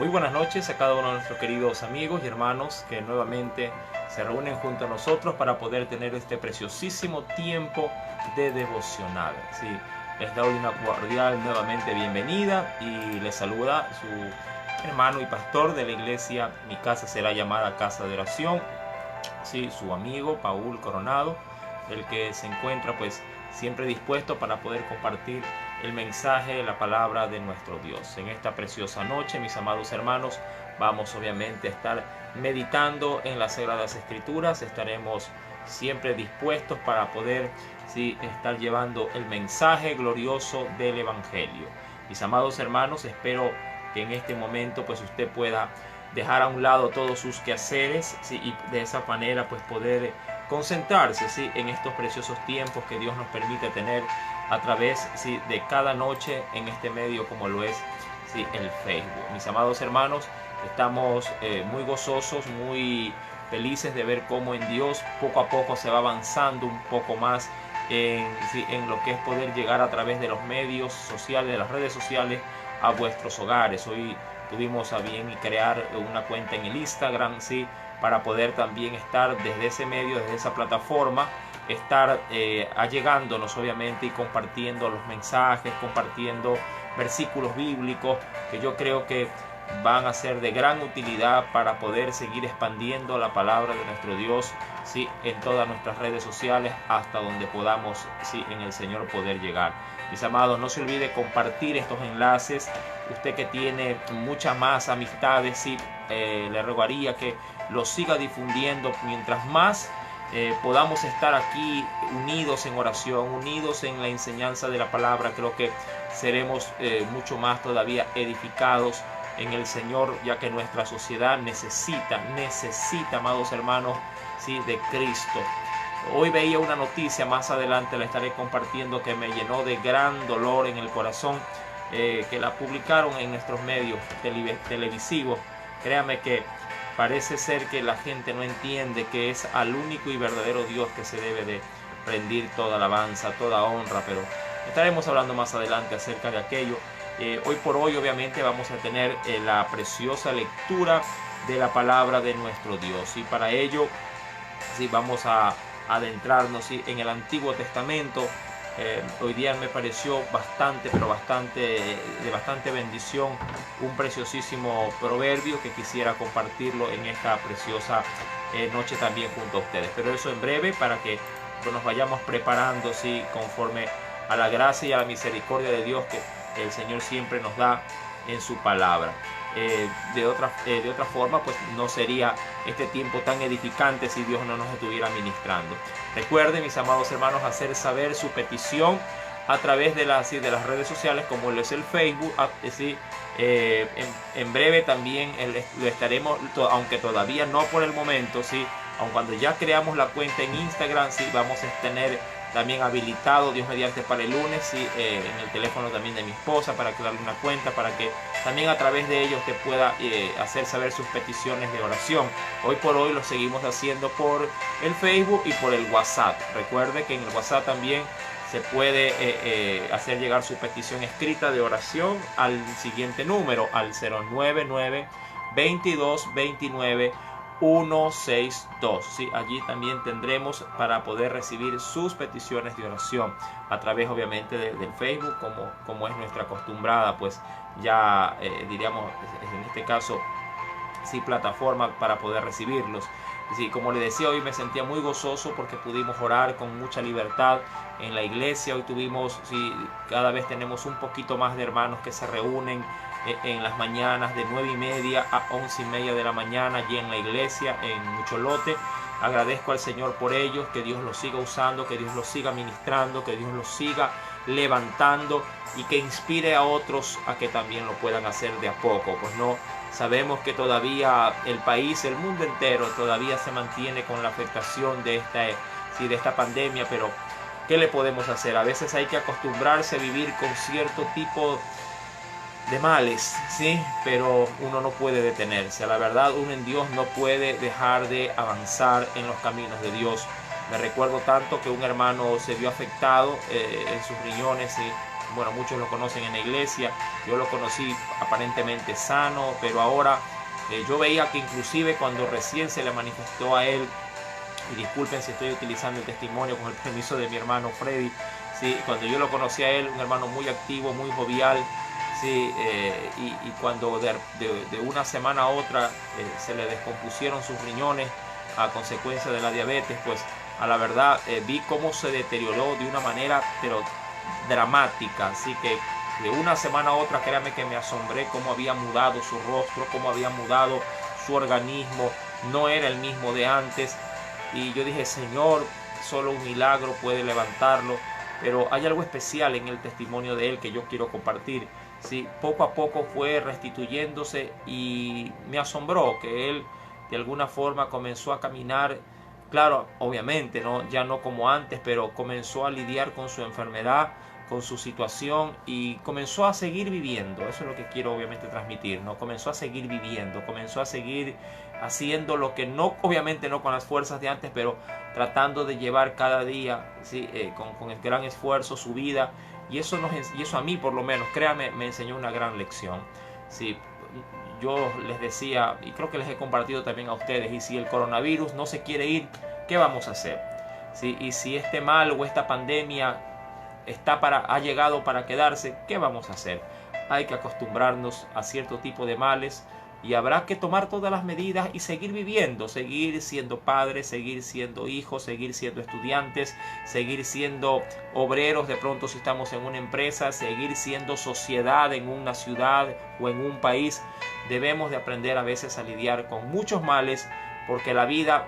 Muy buenas noches a cada uno de nuestros queridos amigos y hermanos que nuevamente se reúnen junto a nosotros para poder tener este preciosísimo tiempo de devocional. Sí, les doy una cordial nuevamente bienvenida y les saluda su hermano y pastor de la iglesia Mi Casa Será Llamada Casa de Oración, sí, su amigo Paul Coronado, el que se encuentra pues siempre dispuesto para poder compartir el mensaje, la palabra de nuestro Dios. En esta preciosa noche, mis amados hermanos, vamos obviamente a estar meditando en las Sagradas Escrituras. Estaremos siempre dispuestos para poder estar llevando el mensaje glorioso del Evangelio. Mis amados hermanos, espero que en este momento pues usted pueda dejar a un lado todos sus quehaceres, y de esa manera pues poder concentrarse en estos preciosos tiempos que Dios nos permite tener a través de cada noche en este medio como lo es el Facebook. Mis amados hermanos, estamos muy gozosos, muy felices de ver cómo en Dios poco a poco se va avanzando un poco más en lo que es poder llegar a través de los medios sociales, de las redes sociales, a vuestros hogares. Hoy tuvimos a bien crear una cuenta en el Instagram, para poder también estar desde ese medio, desde esa plataforma, estar allegándonos obviamente y compartiendo los mensajes, compartiendo versículos bíblicos que yo creo que van a ser de gran utilidad para poder seguir expandiendo la palabra de nuestro Dios en todas nuestras redes sociales hasta donde podamos en el Señor poder llegar. Mis amados, no se olvide compartir estos enlaces. Usted que tiene muchas más amistades, le rogaría que los siga difundiendo. Mientras más podamos estar aquí unidos en oración, unidos en la enseñanza de la palabra, creo que seremos mucho más todavía edificados en el Señor, ya que nuestra sociedad necesita, amados hermanos, de Cristo. Hoy veía una noticia, más adelante la estaré compartiendo, que me llenó de gran dolor en el corazón, que la publicaron en nuestros medios televisivos. Créame que parece ser que la gente no entiende que es al único y verdadero Dios que se debe de rendir toda alabanza, toda honra, pero estaremos hablando más adelante acerca de aquello. Hoy por hoy obviamente vamos a tener la preciosa lectura de la palabra de nuestro Dios, y para ello vamos a adentrarnos en el Antiguo Testamento. Hoy día me pareció de bastante bendición un preciosísimo proverbio que quisiera compartirlo en esta preciosa noche también junto a ustedes, pero eso en breve, para que nos vayamos preparando conforme a la gracia y a la misericordia de Dios que el Señor siempre nos da en su palabra. De otra forma pues no sería este tiempo tan edificante si Dios no nos estuviera ministrando. Recuerden, mis amados hermanos, hacer saber su petición a través de las redes sociales, como lo es el Facebook. En breve también lo estaremos, aunque todavía no por el momento, aun cuando ya creamos la cuenta en Instagram, vamos a tener también habilitado, Dios mediante, para el lunes, en el teléfono también de mi esposa, para crearle una cuenta, para que también a través de ellos te pueda hacer saber sus peticiones de oración. Hoy por hoy lo seguimos haciendo por el Facebook y por el WhatsApp. Recuerde que en el WhatsApp también se puede hacer llegar su petición escrita de oración al siguiente número, al 099 22 29 162. Allí también tendremos para poder recibir sus peticiones de oración a través obviamente del Facebook, como es nuestra acostumbrada, pues ya diríamos en este caso plataforma para poder recibirlos. Como les decía, hoy me sentía muy gozoso porque pudimos orar con mucha libertad en la iglesia. Hoy tuvimos, cada vez tenemos un poquito más de hermanos que se reúnen en las mañanas de 9:30 a 11:30 de la mañana allí en la iglesia en Mucholote. Agradezco al Señor por ellos, que Dios los siga usando, que Dios los siga ministrando, que Dios los siga levantando y que inspire a otros a que también lo puedan hacer de a poco. Pues no, sabemos que todavía el país, el mundo entero todavía se mantiene con la afectación de esta pandemia, pero ¿qué le podemos hacer? A veces hay que acostumbrarse a vivir con cierto tipo de males, pero uno no puede detenerse. La verdad, uno en Dios no puede dejar de avanzar en los caminos de Dios. Me recuerdo tanto que un hermano se vio afectado en sus riñones bueno, muchos lo conocen en la iglesia, yo lo conocí aparentemente sano, pero ahora yo veía que inclusive cuando recién se le manifestó a él, y disculpen si estoy utilizando el testimonio con el permiso de mi hermano Freddy, ¿sí? Cuando yo lo conocí a él, un hermano muy activo, muy jovial, ¿sí? Y cuando de una semana a otra se le descompusieron sus riñones a consecuencia de la diabetes, pues a la verdad vi cómo se deterioró de una manera pero dramática. Así que de una semana a otra, créame que me asombré cómo había mudado su rostro, cómo había mudado su organismo, no era el mismo de antes. Y yo dije, Señor, solo un milagro puede levantarlo. Pero hay algo especial en el testimonio de él que yo quiero compartir. Sí, poco a poco fue restituyéndose y me asombró que él de alguna forma comenzó a caminar. Claro, obviamente, ¿no? Ya no como antes, pero comenzó a lidiar con su enfermedad, con su situación y comenzó a seguir viviendo. Eso es lo que quiero obviamente transmitir, ¿no? Comenzó a seguir viviendo, comenzó a seguir haciendo lo que no, obviamente no con las fuerzas de antes, pero tratando de llevar cada día, ¿sí? Con el gran esfuerzo su vida. Y eso a mí por lo menos, créanme, me enseñó una gran lección. ¿Sí? Yo les decía, y creo que les he compartido también a ustedes, y si el coronavirus no se quiere ir, ¿qué vamos a hacer? ¿Sí? Y si este mal o esta pandemia ha llegado para quedarse, ¿qué vamos a hacer? Hay que acostumbrarnos a cierto tipo de males y habrá que tomar todas las medidas y seguir viviendo, seguir siendo padres, seguir siendo hijos, seguir siendo estudiantes, seguir siendo obreros de pronto si estamos en una empresa, seguir siendo sociedad en una ciudad o en un país. Debemos de aprender a veces a lidiar con muchos males porque la vida,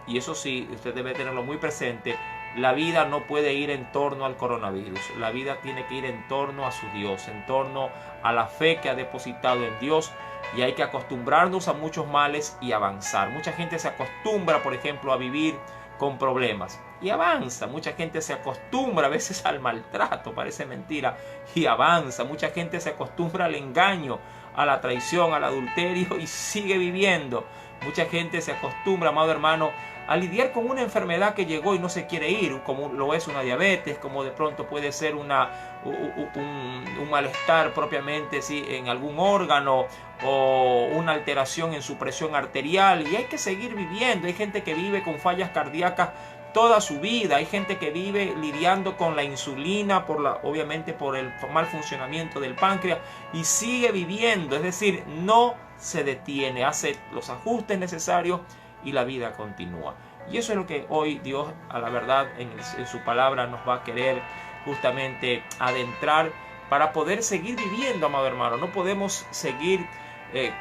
y eso sí, usted debe tenerlo muy presente, la vida no puede ir en torno al coronavirus. La vida tiene que ir en torno a su Dios, en torno a la fe que ha depositado en Dios. Y hay que acostumbrarnos a muchos males y avanzar. Mucha gente se acostumbra, por ejemplo, a vivir con problemas y avanza. Mucha gente se acostumbra a veces al maltrato, parece mentira, y avanza. Mucha gente se acostumbra al engaño, a la traición, al adulterio y sigue viviendo. Mucha gente se acostumbra, amado hermano, a lidiar con una enfermedad que llegó y no se quiere ir, como lo es una diabetes, como de pronto puede ser un malestar propiamente, ¿sí? En algún órgano o una alteración en su presión arterial, y hay que seguir viviendo. Hay gente que vive con fallas cardíacas toda su vida, hay gente que vive lidiando con la insulina, obviamente por el mal funcionamiento del páncreas, y sigue viviendo, es decir, no se detiene, hace los ajustes necesarios y la vida continúa. Y eso es lo que hoy Dios, a la verdad, en su palabra nos va a querer justamente adentrar para poder seguir viviendo, amado hermano. No podemos seguir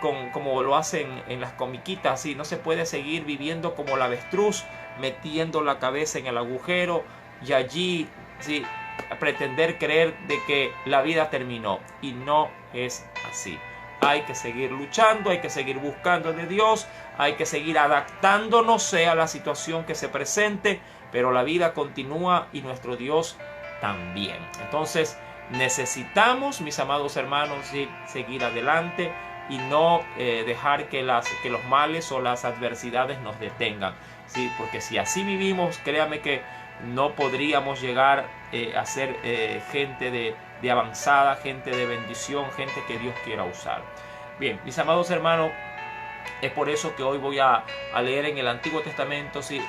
como lo hacen en las comiquitas, así. No se puede seguir viviendo como la avestruz, metiendo la cabeza en el agujero y allí, ¿sí?, pretender creer de que la vida terminó. Y no es así. Hay que seguir luchando, hay que seguir buscando de Dios, hay que seguir adaptándonos sea la situación que se presente, pero la vida continúa y nuestro Dios también. Entonces necesitamos, mis amados hermanos, ¿sí?, seguir adelante y no dejar que los males o las adversidades nos detengan, ¿sí? Porque si así vivimos, créame que no podríamos llegar a ser gente de avanzada, gente de bendición, gente que Dios quiera usar. Bien, mis amados hermanos, es por eso que hoy voy a leer en el Antiguo Testamento, ¿sí?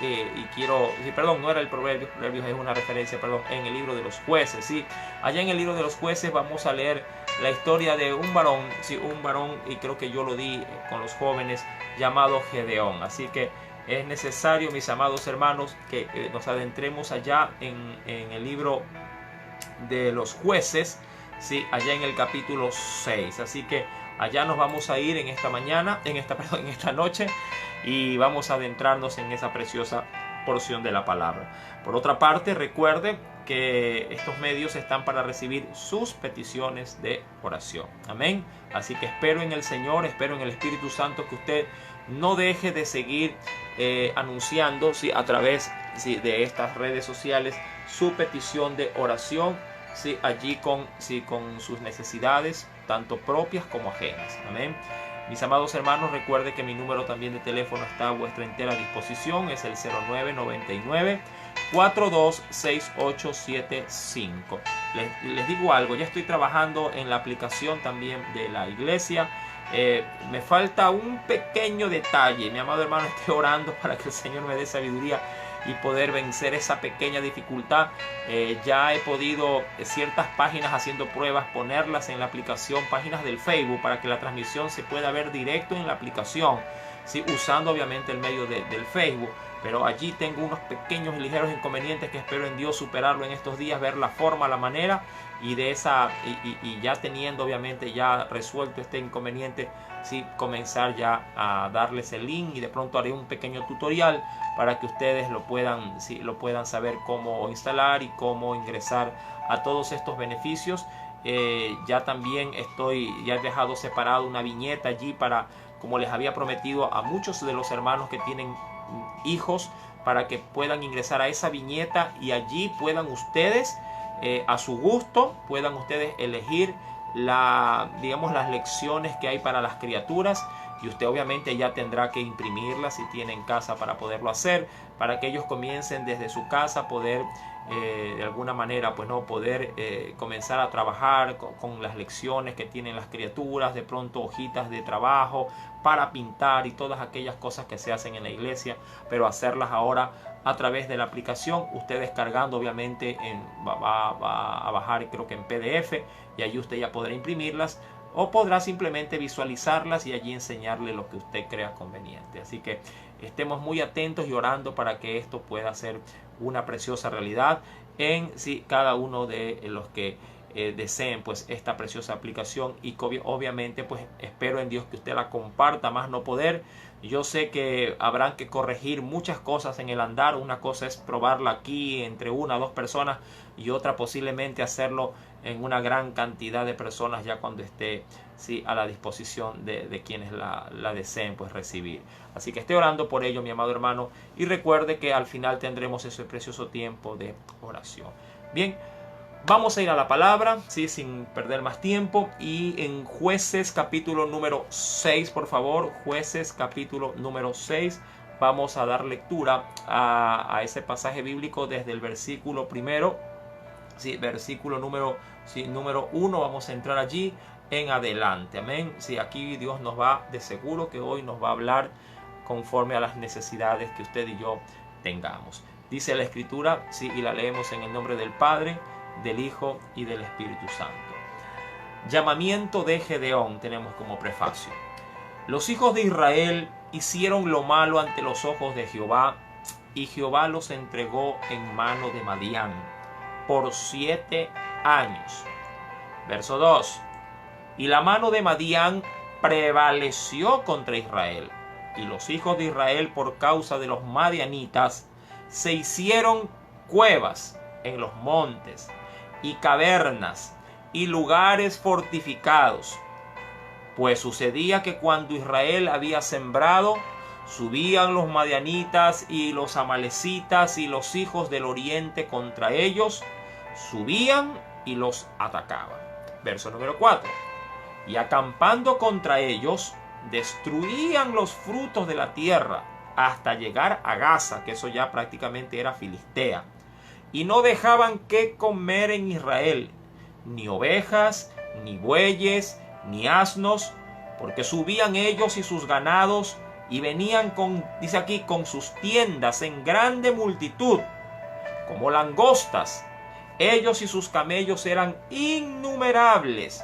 Perdón, no era el Proverbios es una referencia, perdón, en el libro de los Jueces, ¿sí? Allá en el libro de los Jueces vamos a leer la historia de un varón, ¿sí? Un varón, y creo que yo lo di con los jóvenes, llamado Gedeón. Así que es necesario, mis amados hermanos, que nos adentremos allá en el libro de los Jueces, ¿sí? Allá en el capítulo 6. Así que allá nos vamos a ir en esta noche, y vamos a adentrarnos en esa preciosa porción de la palabra. Por otra parte, recuerde que estos medios están para recibir sus peticiones de oración. Amén. Así que espero en el Señor, espero en el Espíritu Santo que usted no deje de seguir anunciando, ¿sí?, a través, ¿sí?, de estas redes sociales su petición de oración, ¿sí?, allí con sus necesidades, tanto propias como ajenas. Amén. Mis amados hermanos, recuerde que mi número también de teléfono está a vuestra entera disposición. Es el 0999-426875. Les digo algo, ya estoy trabajando en la aplicación también de la iglesia. Me falta un pequeño detalle. Mi amado hermano, estoy orando para que el Señor me dé sabiduría y poder vencer esa pequeña dificultad. Ya he podido ciertas páginas, haciendo pruebas, ponerlas en la aplicación, páginas del Facebook, para que la transmisión se pueda ver directo en la aplicación, ¿sí? Usando obviamente el medio del Facebook. Pero allí tengo unos pequeños y ligeros inconvenientes que espero en Dios superarlo en estos días, ver la forma, la manera, y de esa y ya teniendo obviamente ya resuelto este inconveniente, sí, comenzar ya a darles el link, y de pronto haré un pequeño tutorial para que ustedes lo puedan saber cómo instalar y cómo ingresar a todos estos beneficios. Ya también ya he dejado separado una viñeta allí para, como les había prometido a muchos de los hermanos que tienen hijos, para que puedan ingresar a esa viñeta y allí puedan ustedes, a su gusto, puedan ustedes elegir las lecciones que hay para las criaturas, y usted obviamente ya tendrá que imprimirlas si tiene en casa para poderlo hacer, para que ellos comiencen desde su casa, poder de alguna manera poder comenzar a trabajar con las lecciones que tienen las criaturas, de pronto hojitas de trabajo para pintar y todas aquellas cosas que se hacen en la iglesia, pero hacerlas ahora a través de la aplicación. Usted descargando obviamente va a bajar, creo que en PDF, y allí usted ya podrá imprimirlas, o podrá simplemente visualizarlas y allí enseñarle lo que usted crea conveniente. Así que estemos muy atentos y orando para que esto pueda ser una preciosa realidad en cada uno de los que deseen esta preciosa aplicación, y obviamente espero en Dios que usted la comparta más no poder. Yo sé que habrán que corregir muchas cosas en el andar. Una cosa es probarla aquí entre una o dos personas, y otra posiblemente hacerlo en una gran cantidad de personas ya cuando esté a la disposición de quienes la deseen recibir. Así que esté orando por ello, mi amado hermano, y recuerde que al final tendremos ese precioso tiempo de oración. Bien, vamos a ir a la palabra, sin perder más tiempo, y en Jueces capítulo número 6, por favor, Jueces capítulo número 6, vamos a dar lectura a ese pasaje bíblico desde el versículo primero, versículo número 1, vamos a entrar allí en adelante, amén. Aquí Dios nos va, de seguro que hoy nos va a hablar conforme a las necesidades que usted y yo tengamos. Dice la escritura, y la leemos en el nombre del Padre, del Hijo y del Espíritu Santo. Llamamiento de Gedeón tenemos como prefacio. Los hijos de Israel hicieron lo malo ante los ojos de Jehová, y Jehová los entregó en mano de Madián por 7 años. Verso 2. Y la mano de Madián prevaleció contra Israel, y los hijos de Israel, por causa de los madianitas, se hicieron cuevas en los montes, y cavernas, y lugares fortificados. Pues sucedía que cuando Israel había sembrado, subían los madianitas y los amalecitas y los hijos del oriente contra ellos, subían y los atacaban. Verso número 4. Y acampando contra ellos, destruían los frutos de la tierra hasta llegar a Gaza, que eso ya prácticamente era Filistea. Y no dejaban que comer en Israel, ni ovejas, ni bueyes, ni asnos, porque subían ellos y sus ganados, y venían dice aquí, con sus tiendas en grande multitud, como langostas. Ellos y sus camellos eran innumerables.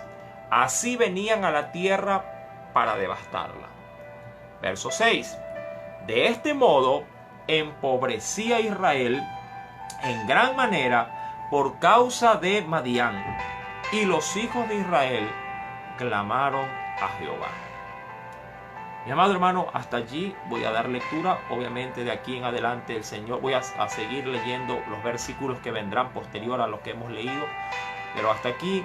Así venían a la tierra para devastarla. Verso 6. De este modo empobrecía Israel en gran manera por causa de Madián, y los hijos de Israel clamaron a Jehová. Mi amado hermano, hasta allí voy a dar lectura. Obviamente de aquí en adelante el Señor, voy a seguir leyendo los versículos que vendrán posterior a lo que hemos leído. Pero hasta aquí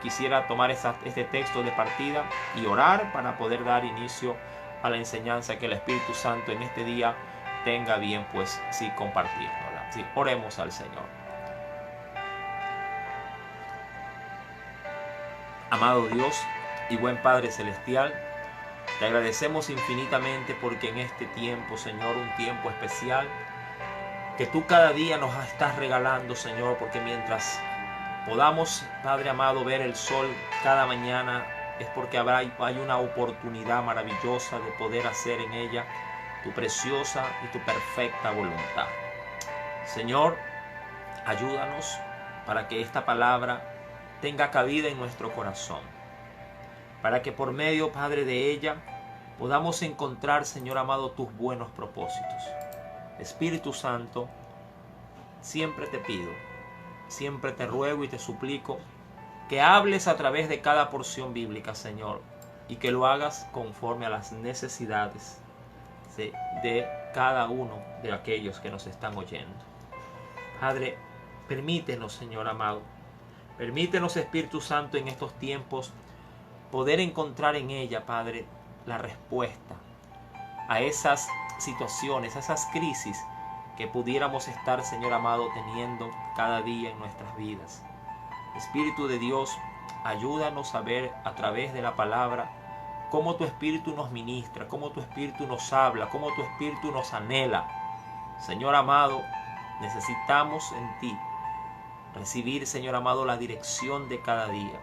quisiera tomar este texto de partida y orar para poder dar inicio a la enseñanza que el Espíritu Santo en este día tenga bien compartirnosla. Oremos al Señor. Amado Dios y buen Padre Celestial, Te agradecemos infinitamente porque en este tiempo, Señor, un tiempo especial, que tú cada día nos estás regalando, Señor, porque mientras podamos, Padre amado, ver el sol cada mañana, es porque hay una oportunidad maravillosa de poder hacer en ella tu preciosa y tu perfecta voluntad. Señor, ayúdanos para que esta palabra tenga cabida en nuestro corazón, para que por medio, Padre, de ella podamos encontrar, Señor amado, tus buenos propósitos. Espíritu Santo, siempre te pido, siempre te ruego y te suplico que hables a través de cada porción bíblica, Señor, y que lo hagas conforme a las necesidades de cada uno de aquellos que nos están oyendo. Padre, permítenos, Señor amado, permítenos, Espíritu Santo, en estos tiempos poder encontrar en ella, Padre, la respuesta a esas situaciones, a esas crisis que pudiéramos estar, Señor amado, teniendo cada día en nuestras vidas. Espíritu de Dios, ayúdanos a ver a través de la palabra cómo tu Espíritu nos ministra, cómo tu Espíritu nos habla, cómo tu Espíritu nos anhela. Señor amado, necesitamos en ti recibir, Señor amado, la dirección de cada día.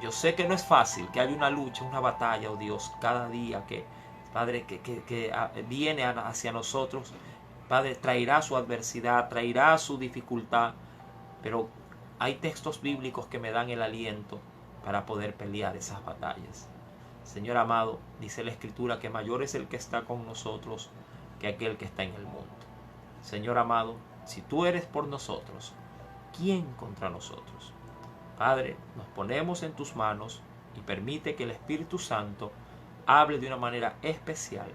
Yo sé que no es fácil, que hay una lucha, una batalla, oh Dios, cada día que, Padre, que viene hacia nosotros. Padre, traerá su adversidad, traerá su dificultad, pero hay textos bíblicos que me dan el aliento para poder pelear esas batallas. Señor amado, dice la Escritura que mayor es el que está con nosotros que aquel que está en el mundo. Señor amado, si tú eres por nosotros, ¿quién contra nosotros? Padre, nos ponemos en tus manos y permite que el Espíritu Santo hable de una manera especial,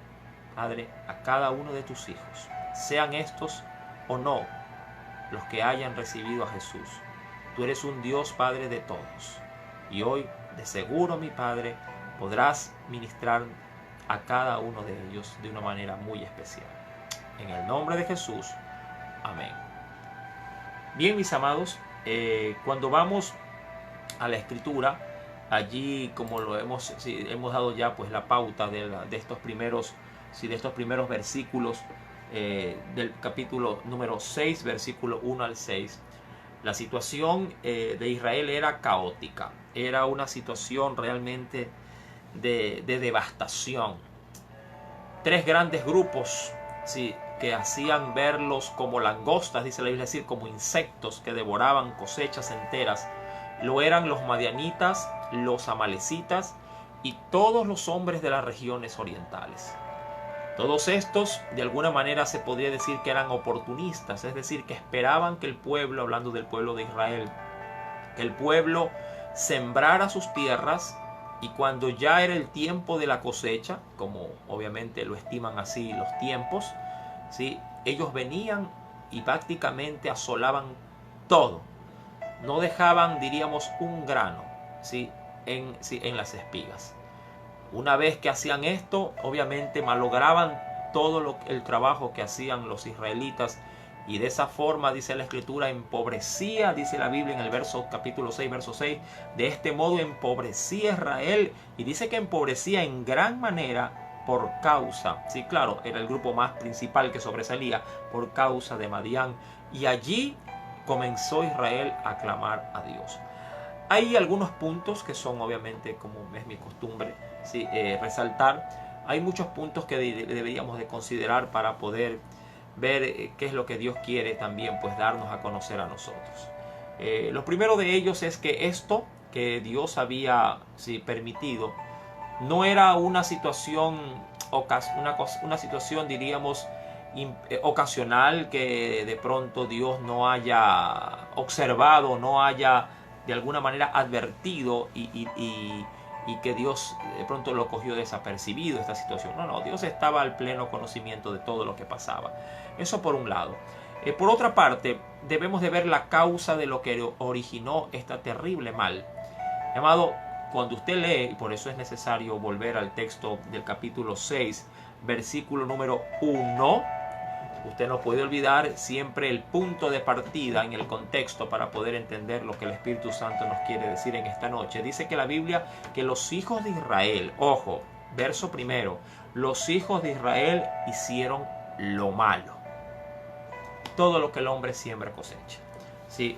Padre, a cada uno de tus hijos, sean estos o no los que hayan recibido a Jesús. Tú eres un Dios, Padre, de todos. Y hoy, de seguro, mi Padre, podrás ministrar a cada uno de ellos de una manera muy especial. En el nombre de Jesús. Amén. Bien, mis amados, cuando vamos a la Escritura, allí, como lo hemos dado ya pues la pauta de estos primeros versículos del capítulo número 6, versículo 1 al 6, la situación de Israel era caótica, era una situación realmente de devastación. Tres grandes grupos, sí, que hacían verlos como langostas, dice la Biblia, es decir, como insectos que devoraban cosechas enteras. Lo eran los madianitas, los amalecitas y todos los hombres de las regiones orientales. Todos estos, de alguna manera, se podría decir que eran oportunistas, es decir, que esperaban que el pueblo, hablando del pueblo de Israel, que el pueblo sembrara sus tierras, y cuando ya era el tiempo de la cosecha, como obviamente lo estiman así los tiempos, ¿sí?, ellos venían y prácticamente asolaban todo. No dejaban, diríamos, un grano, ¿sí?, en las espigas. Una vez que hacían esto, obviamente malograban todo el trabajo que hacían los israelitas, y de esa forma, dice la Escritura, empobrecía, dice la Biblia en el capítulo 6, verso 6, de este modo empobrecía Israel, y dice que empobrecía en gran manera por causa, sí, claro, era el grupo más principal que sobresalía, por causa de Madián, y allí comenzó Israel a clamar a Dios. Hay algunos puntos que son, obviamente, como es mi costumbre, ¿sí?, resaltar. Hay muchos puntos que deberíamos de considerar para poder ver qué es lo que Dios quiere también pues darnos a conocer a nosotros. Lo primero de ellos es que esto que Dios había permitido no era una situación diríamos ocasional, que de pronto Dios no haya observado, no haya de alguna manera advertido y que Dios de pronto lo cogió desapercibido esta situación. No, Dios estaba al pleno conocimiento de todo lo que pasaba. Eso por un lado. Por otra parte, debemos de ver la causa de lo que originó esta terrible mal. Amado, cuando usted lee, y por eso es necesario volver al texto del capítulo 6, versículo número 1, usted no puede olvidar siempre el punto de partida en el contexto para poder entender lo que el Espíritu Santo nos quiere decir en esta noche. Dice que la Biblia, que los hijos de Israel, ojo, verso primero, los hijos de Israel hicieron lo malo. Todo lo que el hombre siembra cosecha. Sí,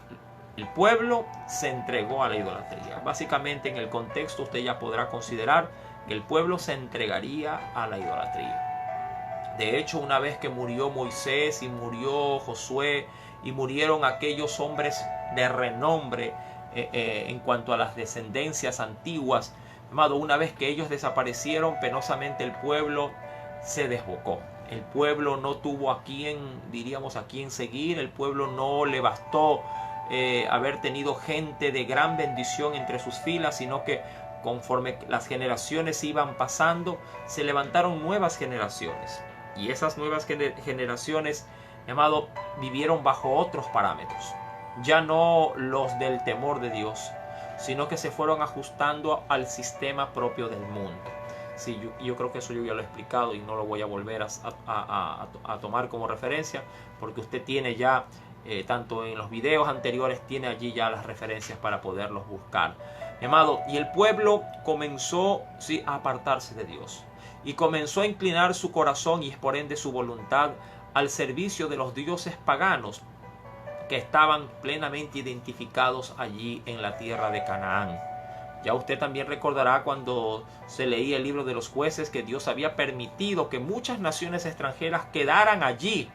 el pueblo se entregó a la idolatría. Básicamente en el contexto usted ya podrá considerar que el pueblo se entregaría a la idolatría. De hecho, una vez que murió Moisés y murió Josué y murieron aquellos hombres de renombre en cuanto a las descendencias antiguas, amado, una vez que ellos desaparecieron, penosamente el pueblo se desbocó. El pueblo no tuvo a quién, diríamos, a quién seguir. El pueblo no le bastó haber tenido gente de gran bendición entre sus filas, sino que conforme las generaciones iban pasando, se levantaron nuevas generaciones. Y esas nuevas generaciones, amado, vivieron bajo otros parámetros. Ya no los del temor de Dios, sino que se fueron ajustando al sistema propio del mundo. Sí, yo creo que eso yo ya lo he explicado y no lo voy a volver a tomar como referencia, porque usted tiene ya, tanto en los videos anteriores, tiene allí ya las referencias para poderlos buscar. Mi amado, y el pueblo comenzó, sí, a apartarse de Dios. Y comenzó a inclinar su corazón y por ende su voluntad al servicio de los dioses paganos que estaban plenamente identificados allí en la tierra de Canaán. Ya usted también recordará cuando se leía el libro de los jueces que Dios había permitido que muchas naciones extranjeras quedaran allí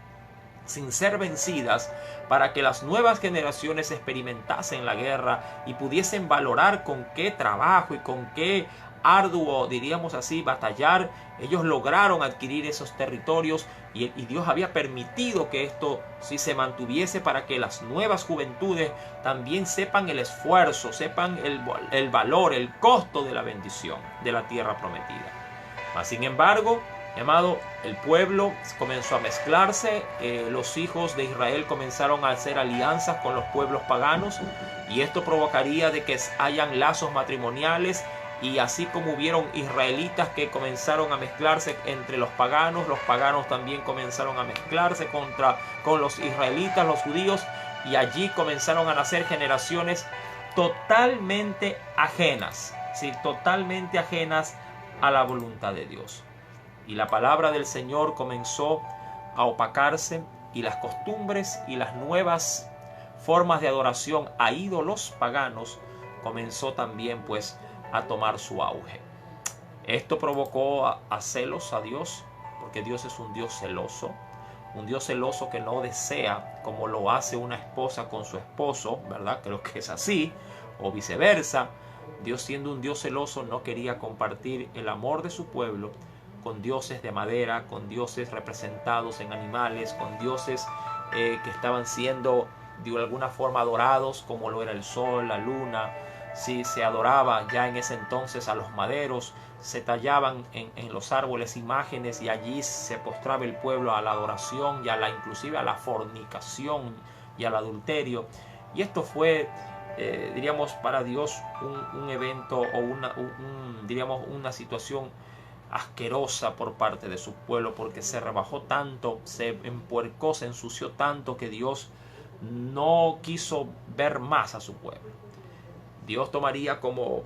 sin ser vencidas para que las nuevas generaciones experimentasen la guerra y pudiesen valorar con qué trabajo y con qué arduo, diríamos así, batallar, ellos lograron adquirir esos territorios y Dios había permitido que esto sí se mantuviese para que las nuevas juventudes también sepan el esfuerzo, sepan el valor, el costo de la bendición de la tierra prometida. Mas sin embargo, amado, el pueblo comenzó a mezclarse, los hijos de Israel comenzaron a hacer alianzas con los pueblos paganos y esto provocaría de que hayan lazos matrimoniales. Y así como hubieron israelitas que comenzaron a mezclarse entre los paganos también comenzaron a mezclarse con los israelitas, los judíos, y allí comenzaron a nacer generaciones totalmente ajenas, ¿sí? Totalmente ajenas a la voluntad de Dios. Y la palabra del Señor comenzó a opacarse y las costumbres y las nuevas formas de adoración a ídolos paganos comenzó también pues a tomar su auge. Esto provocó a celos a Dios, porque Dios es un Dios celoso que no desea como lo hace una esposa con su esposo, ¿verdad? Creo que es así, o viceversa. Dios, siendo un Dios celoso, no quería compartir el amor de su pueblo con dioses de madera, con dioses representados en animales, con dioses que estaban siendo de alguna forma adorados, como lo era el sol, la luna. Si se adoraba ya en ese entonces a los maderos, se tallaban en los árboles imágenes y allí se postraba el pueblo a la adoración y inclusive a la fornicación y al adulterio. Y esto fue, diríamos, para Dios un evento o diríamos, una situación asquerosa por parte de su pueblo, porque se rebajó tanto, se empuercó, se ensució tanto que Dios no quiso ver más a su pueblo. Dios tomaría como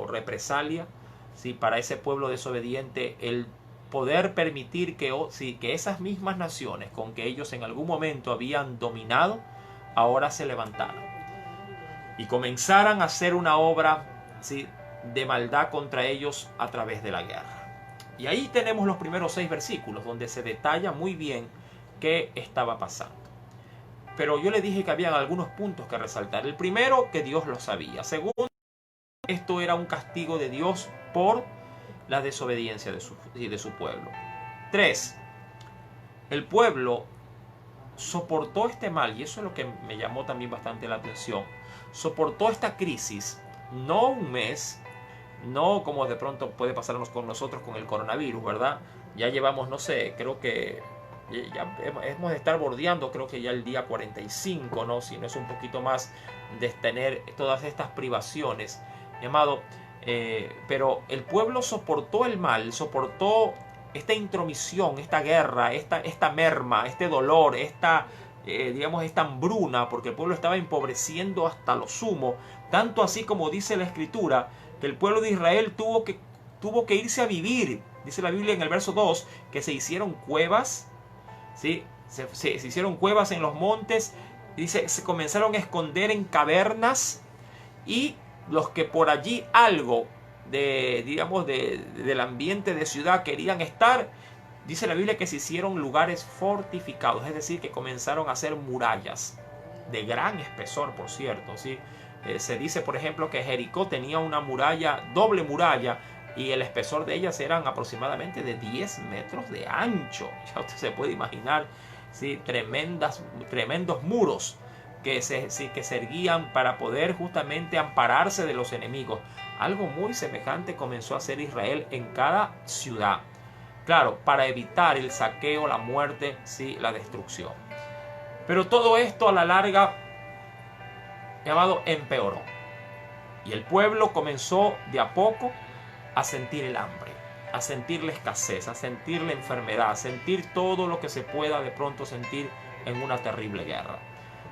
represalia, ¿sí?, para ese pueblo desobediente el poder permitir que esas mismas naciones con que ellos en algún momento habían dominado, ahora se levantaran y comenzaran a hacer una obra, ¿sí?, de maldad contra ellos a través de la guerra. Y ahí tenemos los primeros 6 versículos donde se detalla muy bien qué estaba pasando. Pero yo le dije que había algunos puntos que resaltar. El primero, que Dios lo sabía. Segundo, esto era un castigo de Dios por la desobediencia de su pueblo. 3. El pueblo soportó este mal, y eso es lo que me llamó también bastante la atención. Soportó esta crisis, no un mes, no como de pronto puede pasarnos con nosotros con el coronavirus, ¿verdad? Ya llevamos, no sé, creo que ya hemos de estar bordeando, creo que ya el día 45, ¿no? Si no es un poquito más, de tener todas estas privaciones, amado. Pero el pueblo soportó el mal, soportó esta intromisión, esta guerra, esta merma, este dolor, esta hambruna, porque el pueblo estaba empobreciendo hasta lo sumo, tanto así como dice la Escritura, que el pueblo de Israel tuvo que tuvo que irse a vivir. Dice la Biblia en el verso 2 que se hicieron cuevas, ¿sí? Se hicieron cuevas en los montes, dice, se comenzaron a esconder en cavernas, y los que por allí algo del ambiente de ciudad querían estar, dice la Biblia que se hicieron lugares fortificados, es decir, que comenzaron a hacer murallas de gran espesor, por cierto, ¿sí? Se dice, por ejemplo, que Jericó tenía una muralla, doble muralla, y el espesor de ellas eran aproximadamente de 10 metros de ancho. Ya usted se puede imaginar, ¿sí? Tremendos muros que se erguían para poder justamente ampararse de los enemigos. Algo muy semejante comenzó a hacer Israel en cada ciudad. Claro, para evitar el saqueo, la muerte, ¿sí? La destrucción. Pero todo esto a la larga, llamado, empeoró. Y el pueblo comenzó de a poco a sentir el hambre, a sentir la escasez, a sentir la enfermedad, a sentir todo lo que se pueda de pronto sentir en una terrible guerra.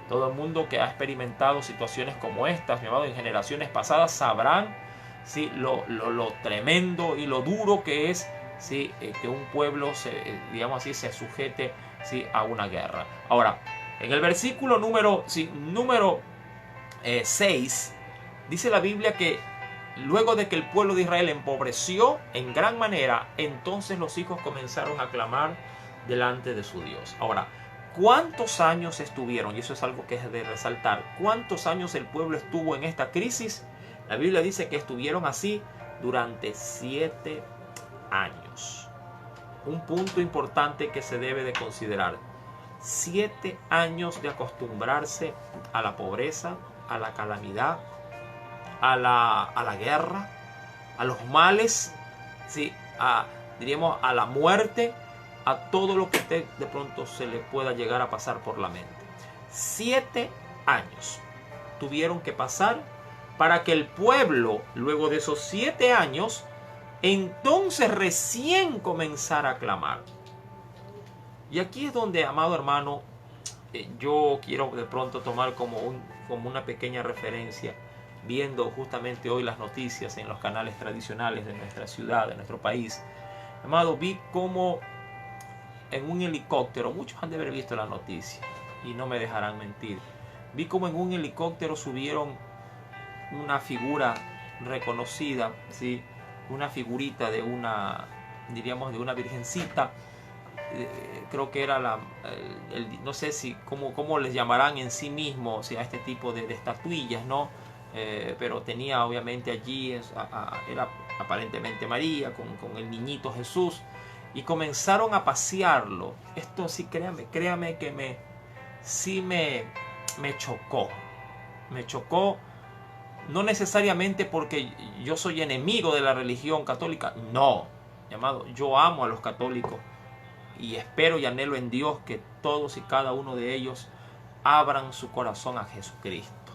Todo el mundo que ha experimentado situaciones como estas, mi amado, en generaciones pasadas, sabrán, ¿sí? lo tremendo y lo duro que es, ¿sí? Que un pueblo se sujete, ¿sí? A una guerra. Ahora, en el versículo número 6, dice la Biblia que luego de que el pueblo de Israel empobreció en gran manera, entonces los hijos comenzaron a clamar delante de su Dios. Ahora, ¿cuántos años estuvieron? Y eso es algo que es de resaltar. ¿Cuántos años el pueblo estuvo en esta crisis? La Biblia dice que estuvieron así durante 7 años. Un punto importante que se debe de considerar. 7 años de acostumbrarse a la pobreza, a la calamidad, a la guerra, a los males, ¿sí? Diríamos a la muerte, a todo lo que usted de pronto se le pueda llegar a pasar por la mente. 7 años tuvieron que pasar para que el pueblo, luego de esos 7 años, entonces recién comenzara a clamar. Y aquí es donde, amado hermano, yo quiero de pronto tomar como una pequeña referencia, viendo justamente hoy las noticias en los canales tradicionales de nuestra ciudad, de nuestro país. Amado, vi cómo en un helicóptero, muchos han de haber visto la noticia y no me dejarán mentir, vi como en un helicóptero subieron una figura reconocida, ¿sí? Una figurita de una virgencita. Creo que era no sé si cómo les llamarán en sí mismos, o sea, a este tipo de estatuillas, ¿no? Pero tenía obviamente allí, era aparentemente María con el niñito Jesús, y comenzaron a pasearlo. Esto sí, créame que me chocó. Me chocó, no necesariamente porque yo soy enemigo de la religión católica, no, llamado, yo amo a los católicos y espero y anhelo en Dios que todos y cada uno de ellos abran su corazón a Jesucristo.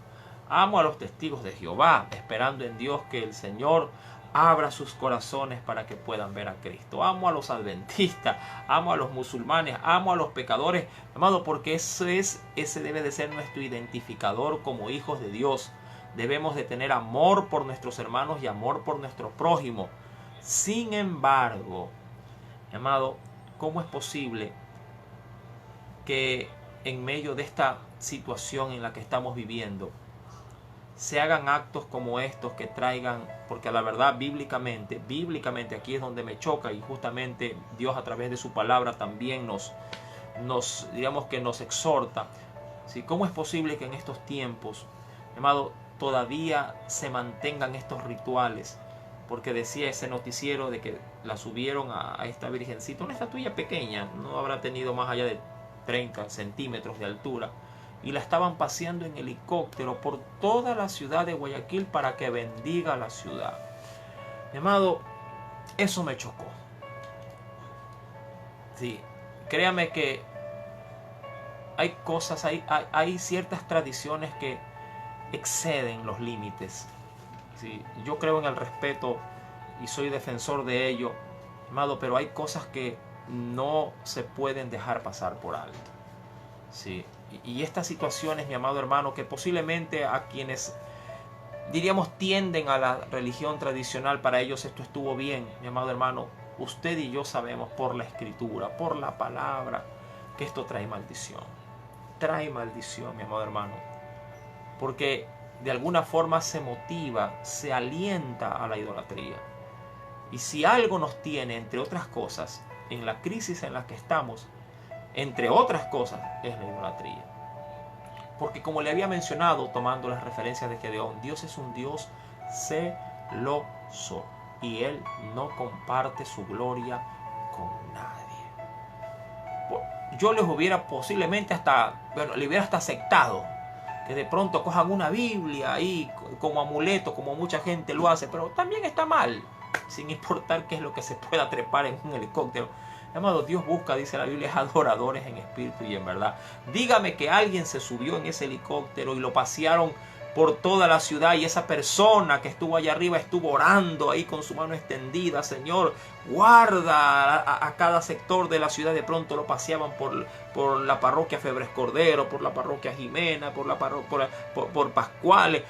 Amo a los testigos de Jehová, esperando en Dios que el Señor abra sus corazones para que puedan ver a Cristo. Amo a los adventistas, amo a los musulmanes, amo a los pecadores, amado, porque ese debe de ser nuestro identificador como hijos de Dios. Debemos de tener amor por nuestros hermanos y amor por nuestro prójimo. Sin embargo, amado, ¿cómo es posible que en medio de esta situación en la que estamos viviendo se hagan actos como estos que traigan, porque a la verdad bíblicamente aquí es donde me choca, y justamente Dios a través de su palabra también nos exhorta, ¿sí? ¿Cómo es posible que en estos tiempos, amado, todavía se mantengan estos rituales? Porque decía ese noticiero de que la subieron a esta virgencita, una estatuilla pequeña, no habrá tenido más allá de 30 centímetros de altura, y la estaban paseando en helicóptero por toda la ciudad de Guayaquil para que bendiga la ciudad. Mi amado, eso me chocó. Sí, créame que hay cosas, hay ciertas tradiciones que exceden los límites. Sí, yo creo en el respeto y soy defensor de ello, amado, pero hay cosas que no se pueden dejar pasar por alto. Sí. Y estas situaciones, mi amado hermano, que posiblemente a quienes diríamos, tienden a la religión tradicional, para ellos esto estuvo bien. Mi amado hermano, usted y yo sabemos por la Escritura, por la palabra, que esto trae maldición. Trae maldición, mi amado hermano, porque de alguna forma se motiva, se alienta a la idolatría. Y si algo nos tiene, entre otras cosas, en la crisis en la que estamos, entre otras cosas, es la idolatría. Porque como le había mencionado, tomando las referencias de Gedeón, Dios es un Dios celoso y Él no comparte su gloria con nadie. Yo les hubiera posiblemente le hubiera hasta aceptado que de pronto cojan una Biblia ahí como amuleto, como mucha gente lo hace, pero también está mal, sin importar qué es lo que se pueda trepar en un helicóptero. Amado, Dios busca, dice la Biblia, adoradores en espíritu y en verdad. Dígame que alguien se subió en ese helicóptero y lo pasearon por toda la ciudad y esa persona que estuvo allá arriba estuvo orando ahí con su mano extendida. Señor, guarda a cada sector de la ciudad. De pronto lo paseaban por la parroquia Febres Cordero, por la parroquia Jimena, por Pascuales.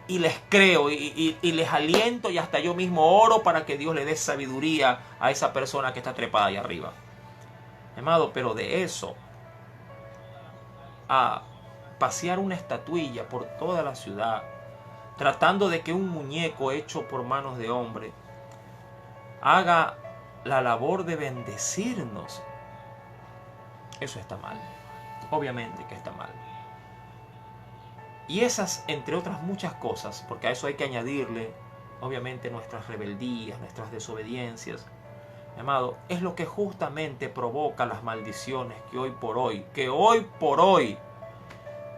Y les creo y les aliento y hasta yo mismo oro para que Dios le dé sabiduría a esa persona que está trepada allá arriba. Amado, pero de eso a pasear una estatuilla por toda la ciudad, tratando de que un muñeco hecho por manos de hombre haga la labor de bendecirnos, eso está mal. Obviamente que está mal. Y esas, entre otras muchas cosas, porque a eso hay que añadirle, obviamente, nuestras rebeldías, nuestras desobediencias, mi amado, es lo que justamente provoca las maldiciones que hoy por hoy,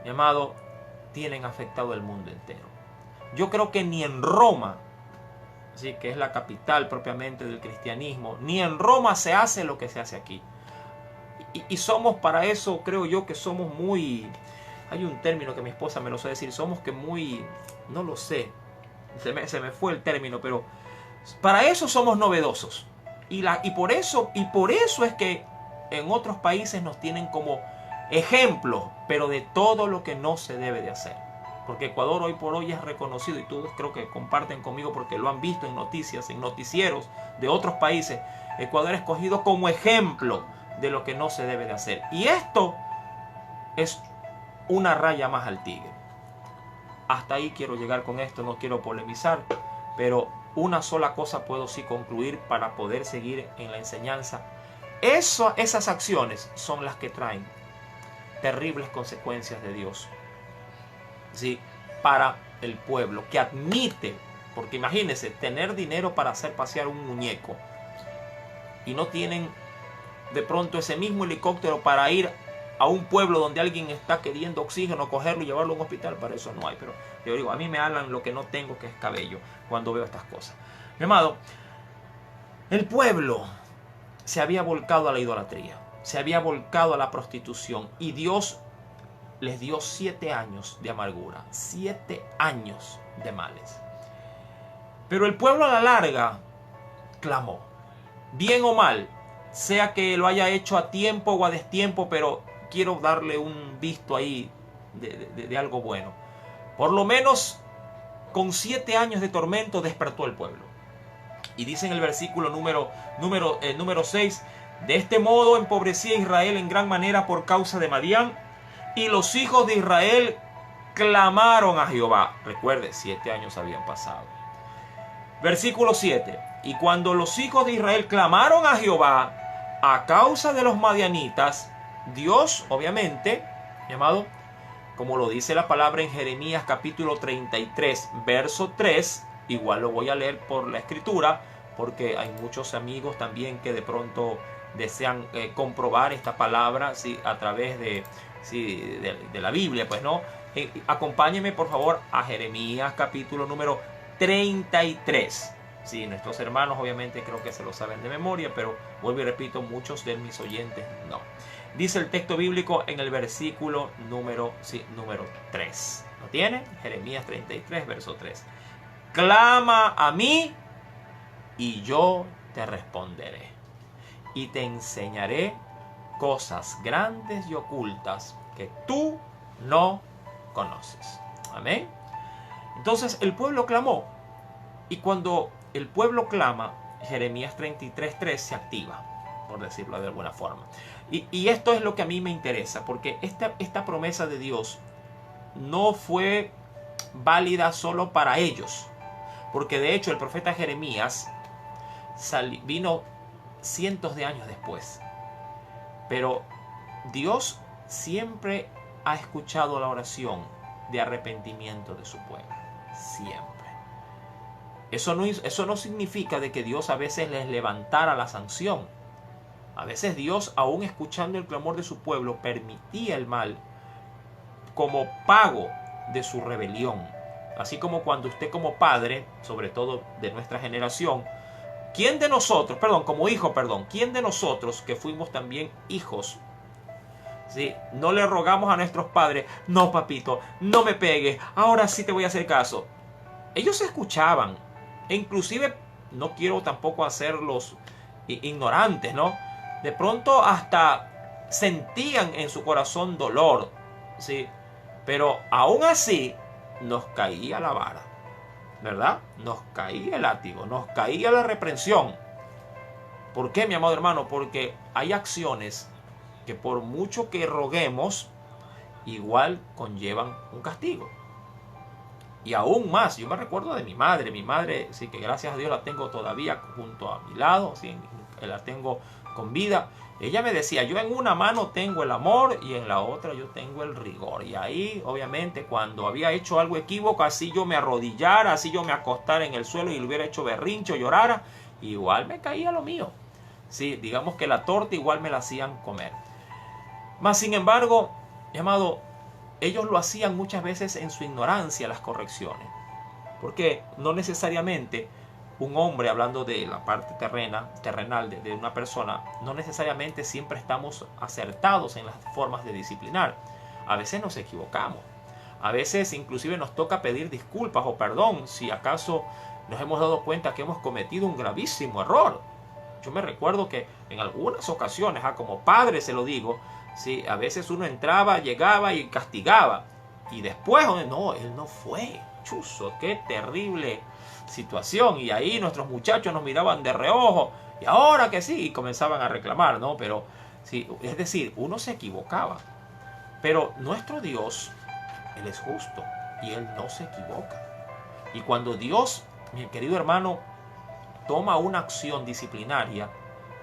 mi amado, tienen afectado el mundo entero. Yo creo que ni en Roma, ¿sí?, que es la capital propiamente del cristianismo, ni en Roma se hace lo que se hace aquí. Y somos para eso, creo yo, que somos muy... Hay un término que mi esposa me lo suele decir, somos que muy... No lo sé, se me fue el término, pero para eso somos novedosos. Y por eso es que en otros países nos tienen como ejemplo, pero de todo lo que no se debe de hacer. Porque Ecuador hoy por hoy es reconocido, y todos creo que comparten conmigo porque lo han visto en noticias, en noticieros de otros países. Ecuador es escogido como ejemplo de lo que no se debe de hacer. Y esto es una raya más al tigre. Hasta ahí quiero llegar con esto, no quiero polemizar, pero una sola cosa puedo sí concluir para poder seguir en la enseñanza. Esas acciones son las que traen terribles consecuencias de Dios, ¿sí?, para el pueblo que admite, porque imagínense, tener dinero para hacer pasear un muñeco y no tienen de pronto ese mismo helicóptero para ir a un pueblo donde alguien está queriendo oxígeno, cogerlo y llevarlo a un hospital. Para eso no hay. Pero yo digo, a mí me hablan lo que no tengo, que es cabello, cuando veo estas cosas. Mi amado, el pueblo se había volcado a la idolatría, se había volcado a la prostitución, y Dios les dio 7 años de amargura, 7 años de males. Pero el pueblo a la larga clamó, bien o mal, sea que lo haya hecho a tiempo o a destiempo, pero quiero darle un visto ahí de algo bueno. Por lo menos con 7 años de tormento despertó el pueblo. Y dice en el versículo número 6, de este modo empobrecía Israel en gran manera por causa de Madián, y los hijos de Israel clamaron a Jehová. Recuerde, 7 años habían pasado. Versículo 7, y cuando los hijos de Israel clamaron a Jehová a causa de los madianitas, Dios, obviamente, llamado, como lo dice la palabra en Jeremías capítulo 33, verso 3, igual lo voy a leer por la escritura, porque hay muchos amigos también que de pronto desean comprobar esta palabra, ¿sí?, a través de la Biblia, pues no. Acompáñenme por favor a Jeremías capítulo número 33. Sí, nuestros hermanos obviamente creo que se lo saben de memoria, pero vuelvo y repito, muchos de mis oyentes no. Dice el texto bíblico en el versículo número 3. ¿Lo tiene? Jeremías 33, verso 3. Clama a mí y yo te responderé, y te enseñaré cosas grandes y ocultas que tú no conoces. Amén. Entonces el pueblo clamó. Y cuando el pueblo clama, Jeremías 33:3 se activa, por decirlo de alguna forma. Y esto es lo que a mí me interesa, porque esta promesa de Dios no fue válida solo para ellos. Porque de hecho el profeta Jeremías vino cientos de años después. Pero Dios siempre ha escuchado la oración de arrepentimiento de su pueblo. Siempre. Eso no significa de que Dios a veces les levantara la sanción. A veces Dios, aún escuchando el clamor de su pueblo, permitía el mal como pago de su rebelión. Así como cuando usted como padre, sobre todo de nuestra generación, ¿quién de nosotros que fuimos también hijos, ¿sí? No le rogamos a nuestros padres, no papito, no me pegues, ahora sí te voy a hacer caso? Ellos escuchaban, e inclusive no quiero tampoco hacerlos ignorantes, ¿no? De pronto hasta sentían en su corazón dolor, ¿sí? Pero aún así nos caía la vara, ¿verdad? Nos caía el látigo, nos caía la reprensión. ¿Por qué, mi amado hermano? Porque hay acciones que por mucho que roguemos, igual conllevan un castigo. Y aún más, yo me recuerdo de mi madre, sí, que gracias a Dios la tengo todavía junto a mi lado, sí, la tengo con vida. Ella me decía, yo en una mano tengo el amor y en la otra yo tengo el rigor. Y ahí, obviamente, cuando había hecho algo equívoco, así yo me arrodillara, así yo me acostara en el suelo y le hubiera hecho berrincho, llorara, igual me caía lo mío. Sí, digamos que la torta igual me la hacían comer. Mas, sin embargo, mi amado, ellos lo hacían muchas veces en su ignorancia, las correcciones. Porque no necesariamente un hombre, hablando de la parte terrenal de una persona, no necesariamente siempre estamos acertados en las formas de disciplinar. A veces nos equivocamos. A veces inclusive nos toca pedir disculpas o perdón si acaso nos hemos dado cuenta que hemos cometido un gravísimo error. Yo me recuerdo que en algunas ocasiones, como padre se lo digo, sí, a veces uno entraba, llegaba y castigaba. Y después, no, él no fue. Chuzo, qué terrible situación. Y ahí nuestros muchachos nos miraban de reojo. Y ahora que sí, y comenzaban a reclamar, ¿no? Pero, sí, es decir, uno se equivocaba. Pero nuestro Dios, Él es justo y Él no se equivoca. Y cuando Dios, mi querido hermano, toma una acción disciplinaria,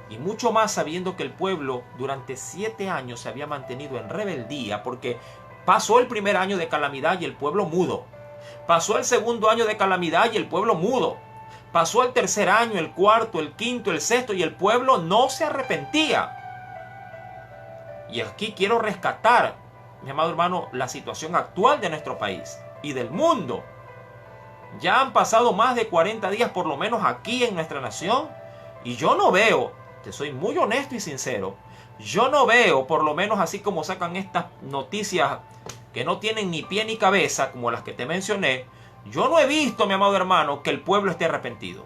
y mucho más sabiendo que el pueblo durante 7 años se había mantenido en rebeldía, porque pasó el primer año de calamidad y el pueblo mudo. Pasó el segundo año de calamidad y el pueblo mudo. Pasó el tercer año, el cuarto, el quinto, el sexto y el pueblo no se arrepentía. Y aquí quiero rescatar, mi amado hermano, la situación actual de nuestro país y del mundo. Ya han pasado más de 40 días por lo menos aquí en nuestra nación y yo no veo, te soy muy honesto y sincero, yo no veo, por lo menos así como sacan estas noticias que no tienen ni pie ni cabeza, como las que te mencioné, yo no he visto, mi amado hermano, que el pueblo esté arrepentido.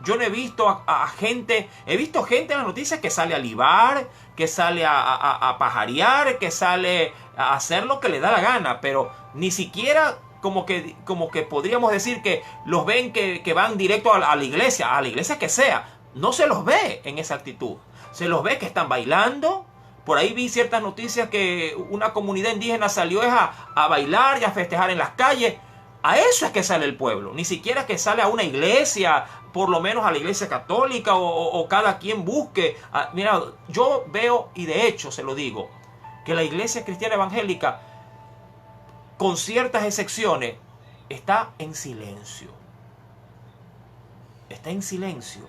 Yo no he visto a gente, he visto gente en las noticias que sale a libar, que sale a pajarear, que sale a hacer lo que le da la gana, pero ni siquiera como que podríamos decir que los ven que van directo a la iglesia que sea. No se los ve en esa actitud. Se los ve que están bailando. Por ahí vi ciertas noticias que una comunidad indígena salió a bailar y a festejar en las calles. A eso es que sale el pueblo. Ni siquiera que sale a una iglesia, por lo menos a la iglesia católica o cada quien busque. Mira, yo veo, y de hecho se lo digo, que la iglesia cristiana evangélica, con ciertas excepciones, está en silencio. Está en silencio.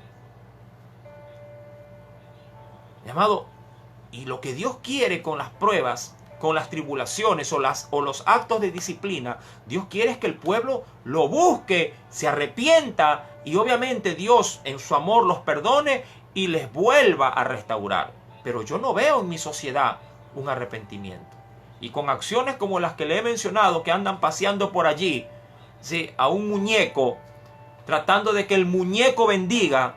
Mi amado, y lo que Dios quiere con las pruebas, con las tribulaciones o los actos de disciplina, Dios quiere que el pueblo lo busque, se arrepienta y obviamente Dios en su amor los perdone y les vuelva a restaurar. Pero yo no veo en mi sociedad un arrepentimiento. Y con acciones como las que le he mencionado, que andan paseando por allí, ¿sí?, a un muñeco, tratando de que el muñeco bendiga,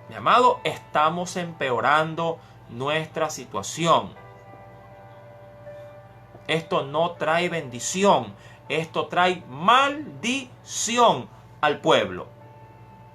mi amado, estamos empeorando nuestra situación. Esto no trae bendición. esto trae maldición al pueblo.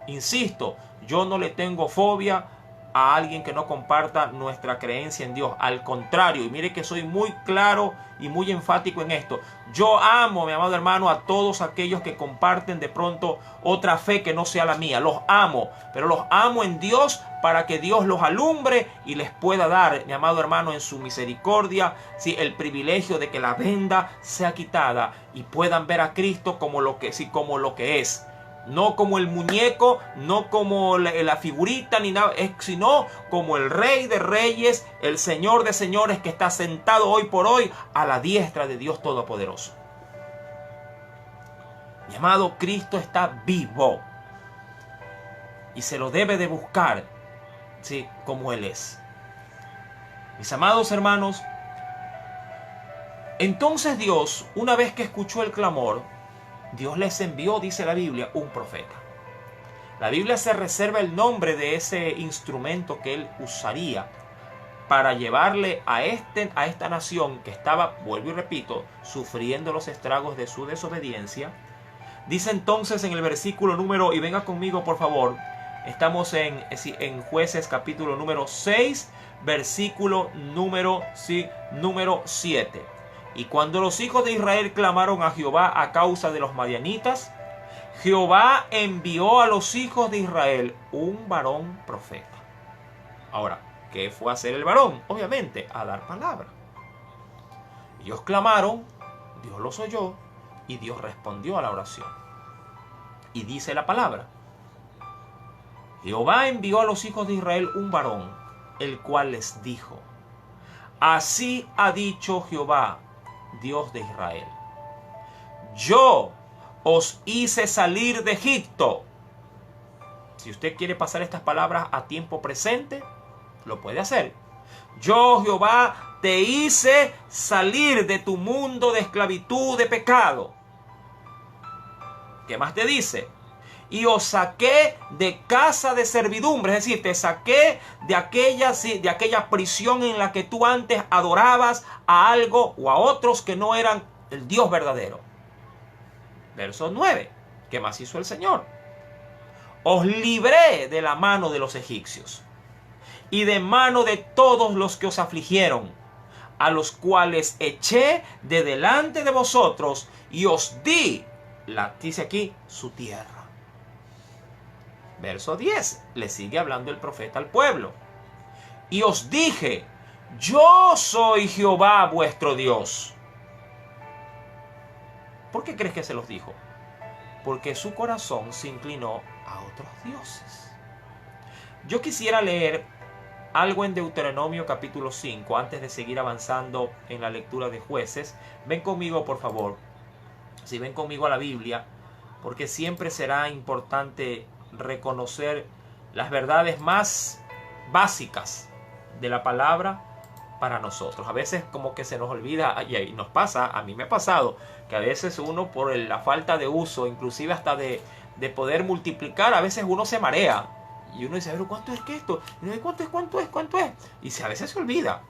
Insisto, yo no le tengo fobia a alguien que no comparta nuestra creencia en Dios. Al contrario, y mire que soy muy claro y muy enfático en esto. Yo amo, mi amado hermano, a todos aquellos que comparten de pronto otra fe que no sea la mía. Los amo, pero los amo en Dios para que Dios los alumbre y les pueda dar, mi amado hermano, en su misericordia, sí, el privilegio de que la venda sea quitada y puedan ver a Cristo como lo que es. No como el muñeco, no como la figurita, ni nada, sino como el Rey de Reyes, el Señor de Señores, que está sentado hoy por hoy a la diestra de Dios Todopoderoso. Mi amado, Cristo está vivo y se lo debe de buscar, ¿sí?, como Él es. Mis amados hermanos, entonces Dios, una vez que escuchó el clamor, Dios les envió, dice la Biblia, un profeta. La Biblia se reserva el nombre de ese instrumento que Él usaría para llevarle a esta nación que estaba, vuelvo y repito, sufriendo los estragos de su desobediencia. Dice entonces en el versículo número, y venga conmigo por favor, estamos en Jueces capítulo número 6, versículo número 7. Y cuando los hijos de Israel clamaron a Jehová a causa de los madianitas, Jehová envió a los hijos de Israel un varón profeta. Ahora, ¿qué fue a hacer el varón? Obviamente, a dar palabra. Ellos clamaron, Dios los oyó y Dios respondió a la oración. Y dice la palabra: Jehová envió a los hijos de Israel un varón, el cual les dijo: así ha dicho Jehová, Dios de Israel: yo os hice salir de Egipto. Si usted quiere pasar estas palabras a tiempo presente, lo puede hacer. Yo, Jehová, te hice salir de tu mundo de esclavitud, de pecado. ¿Qué más te dice? Y os saqué de casa de servidumbre, es decir, te saqué de aquella prisión en la que tú antes adorabas a algo o a otros que no eran el Dios verdadero. Verso 9. ¿Qué más hizo el Señor? Os libré de la mano de los egipcios y de mano de todos los que os afligieron, a los cuales eché de delante de vosotros y os di, dice aquí, su tierra. Verso 10, le sigue hablando el profeta al pueblo. Y os dije: yo soy Jehová vuestro Dios. ¿Por qué crees que se los dijo? Porque su corazón se inclinó a otros dioses. Yo quisiera leer algo en Deuteronomio capítulo 5 antes de seguir avanzando en la lectura de Jueces. Ven conmigo, por favor. Si ven conmigo a la Biblia, porque siempre será importante reconocer las verdades más básicas de la palabra para nosotros. A veces como que se nos olvida, y nos pasa, a mí me ha pasado, que a veces uno por la falta de uso, inclusive hasta de poder multiplicar, a veces uno se marea y uno dice: pero ¿cuánto es que esto? Y ¿cuánto es? Y a veces se olvida.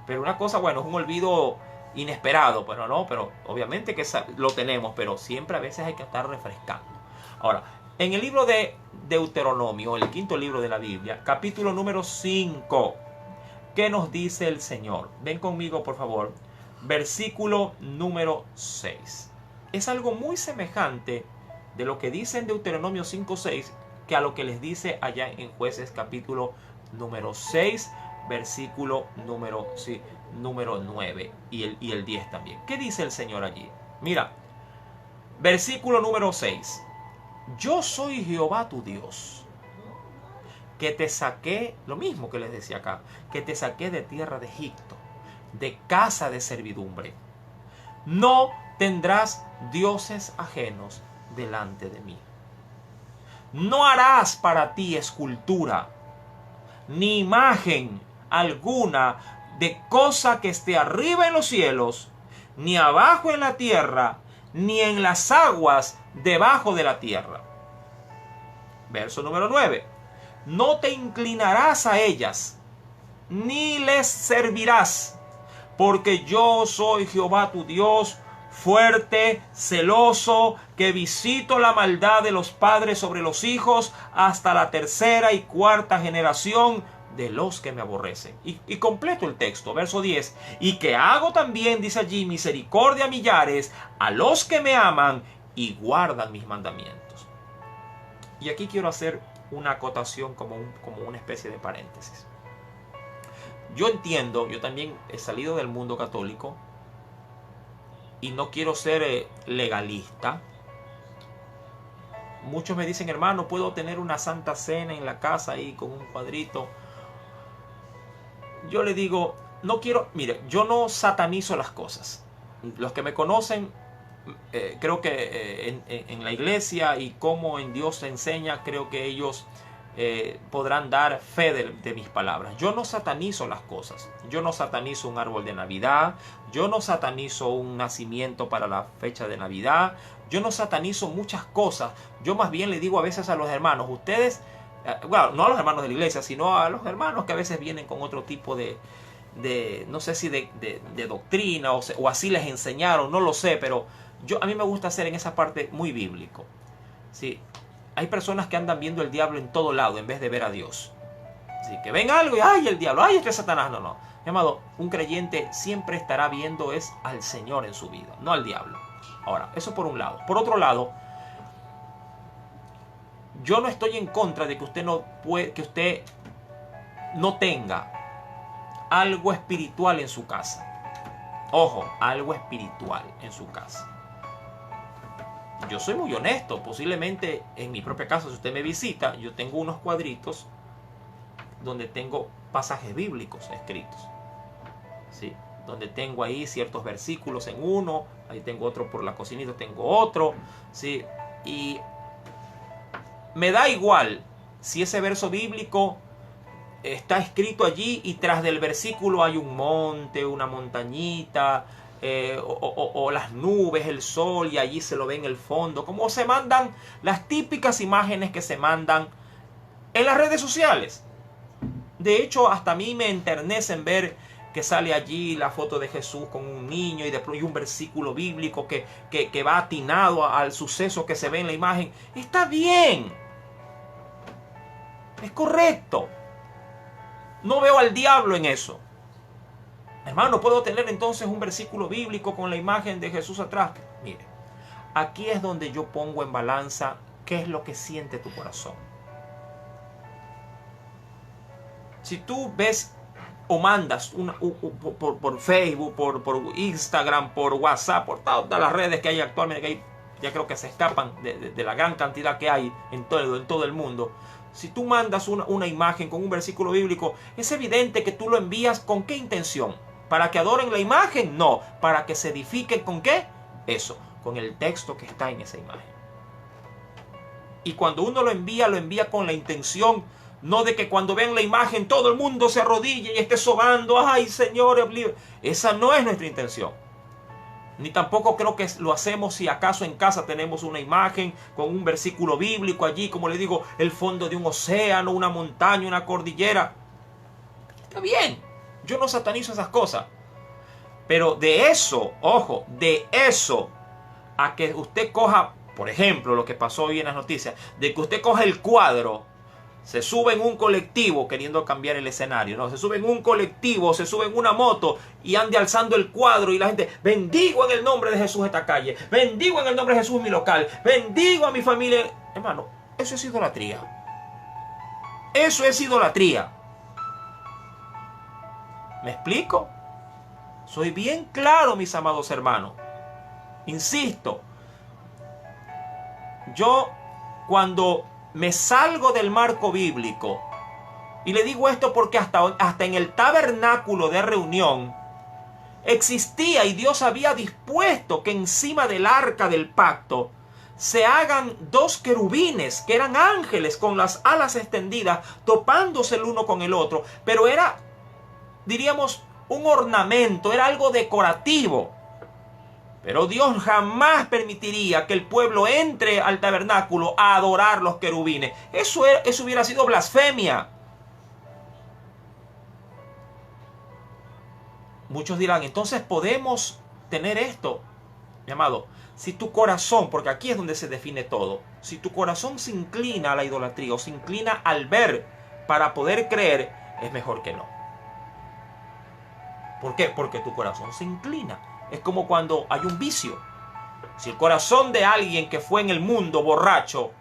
Pero una cosa, bueno, es un olvido inesperado, pero no, pero obviamente que lo tenemos, pero siempre a veces hay que estar refrescando. Ahora, en el libro de Deuteronomio, el quinto libro de la Biblia, capítulo número 5, ¿qué nos dice el Señor? Ven conmigo, por favor. Versículo número 6. Es algo muy semejante de lo que dice en Deuteronomio 5:6 que a lo que les dice allá en Jueces capítulo número 6, versículo número 9 y el 10 también. ¿Qué dice el Señor allí? Mira, versículo número 6. Yo soy Jehová tu Dios, que te saqué, lo mismo que les decía acá, que te saqué de tierra de Egipto, de casa de servidumbre. No tendrás dioses ajenos delante de mí. No harás para ti escultura, ni imagen alguna de cosa que esté arriba en los cielos, ni abajo en la tierra, ni en las aguas debajo de la tierra. Verso número 9. No te inclinarás a ellas, ni les servirás, porque yo soy Jehová tu Dios, fuerte, celoso, que visito la maldad de los padres sobre los hijos hasta la tercera y cuarta generación de los que me aborrecen. Y completo el texto, verso 10. Y que hago también, dice allí, misericordia a millares, a los que me aman y guardan mis mandamientos. Y aquí quiero hacer una acotación como una especie de paréntesis. Yo entiendo, yo también he salido del mundo católico y no quiero ser legalista. Muchos me dicen, hermano, puedo tener una santa cena en la casa ahí con un cuadrito. Yo le digo, no quiero, mire, yo no satanizo las cosas. Los que me conocen, creo que en la iglesia y cómo en Dios se enseña, creo que ellos podrán dar fe de mis palabras. Yo no satanizo las cosas. Yo no satanizo un árbol de Navidad. Yo no satanizo un nacimiento para la fecha de Navidad. Yo no satanizo muchas cosas. Yo más bien le digo a veces a los hermanos, ustedes, bueno, no a los hermanos de la iglesia, sino a los hermanos que a veces vienen con otro tipo de no sé si de doctrina o así les enseñaron, no lo sé, pero a mí me gusta ser en esa parte muy bíblico. ¿Sí? Hay personas que andan viendo el diablo en todo lado en vez de ver a Dios. Así que ven algo y ¡ay, el diablo! ¡Ay, este es Satanás! No, no. Mi amado, un creyente siempre estará viendo es al Señor en su vida, no al diablo. Ahora, eso por un lado. Por otro lado, yo no estoy en contra de que usted no tenga algo espiritual en su casa. Ojo, algo espiritual en su casa. Yo soy muy honesto. Posiblemente en mi propia casa, si usted me visita, yo tengo unos cuadritos donde tengo pasajes bíblicos escritos. ¿Sí? Donde tengo ahí ciertos versículos en uno, ahí tengo otro por la cocinita, tengo otro. ¿Sí? Y me da igual si ese verso bíblico está escrito allí y tras del versículo hay un monte, una montañita, o las nubes, el sol, y allí se lo ve en el fondo, como se mandan las típicas imágenes que se mandan en las redes sociales. De hecho, hasta a mí me enternecen ver que sale allí la foto de Jesús con un niño y un versículo bíblico que va atinado al suceso que se ve en la imagen. Está bien, es correcto. No veo al diablo en eso. Hermano, ¿puedo tener entonces un versículo bíblico con la imagen de Jesús atrás? Mire, aquí es donde yo pongo en balanza qué es lo que siente tu corazón. Si tú ves o mandas por Facebook, por Instagram, por WhatsApp, por todas las redes que hay actualmente, que hay, ya creo que se escapan de la gran cantidad que hay en todo el mundo. Si tú mandas una imagen con un versículo bíblico, es evidente que tú lo envías ¿con qué intención? ¿Para que adoren la imagen? No. ¿Para que se edifiquen con qué? Eso, con el texto que está en esa imagen. Y cuando uno lo envía con la intención, no de que cuando vean la imagen todo el mundo se arrodille y esté sobando, ¡ay, Señor! Esa no es nuestra intención. Ni tampoco creo que lo hacemos si acaso en casa tenemos una imagen con un versículo bíblico allí, como le digo, el fondo de un océano, una montaña, una cordillera. Está bien, yo no satanizo esas cosas. Pero de eso, ojo, de eso a que usted coja, por ejemplo, lo que pasó hoy en las noticias, de que usted coja el cuadro, se sube en un colectivo queriendo cambiar el escenario, no, se sube en un colectivo, se sube en una moto y ande alzando el cuadro y la gente, bendigo en el nombre de Jesús esta calle, bendigo en el nombre de Jesús mi local, bendigo a mi familia. Hermano, eso es idolatría. Eso es idolatría. ¿Me explico? Soy bien claro, mis amados hermanos. Insisto, yo cuando me salgo del marco bíblico, y le digo esto porque hasta en el tabernáculo de reunión existía y Dios había dispuesto que encima del arca del pacto se hagan dos querubines que eran ángeles con las alas extendidas topándose el uno con el otro, pero era, diríamos, un ornamento, era algo decorativo. Pero Dios jamás permitiría que el pueblo entre al tabernáculo a adorar los querubines. Eso hubiera sido blasfemia. Muchos dirán, entonces podemos tener esto. mi amado, si tu corazón, porque aquí es donde se define todo, si tu corazón se inclina a la idolatría o se inclina al ver para poder creer, es mejor que no. ¿Por qué? Porque tu corazón se inclina. Es como cuando hay un vicio. Si el corazón de alguien que fue en el mundo borracho,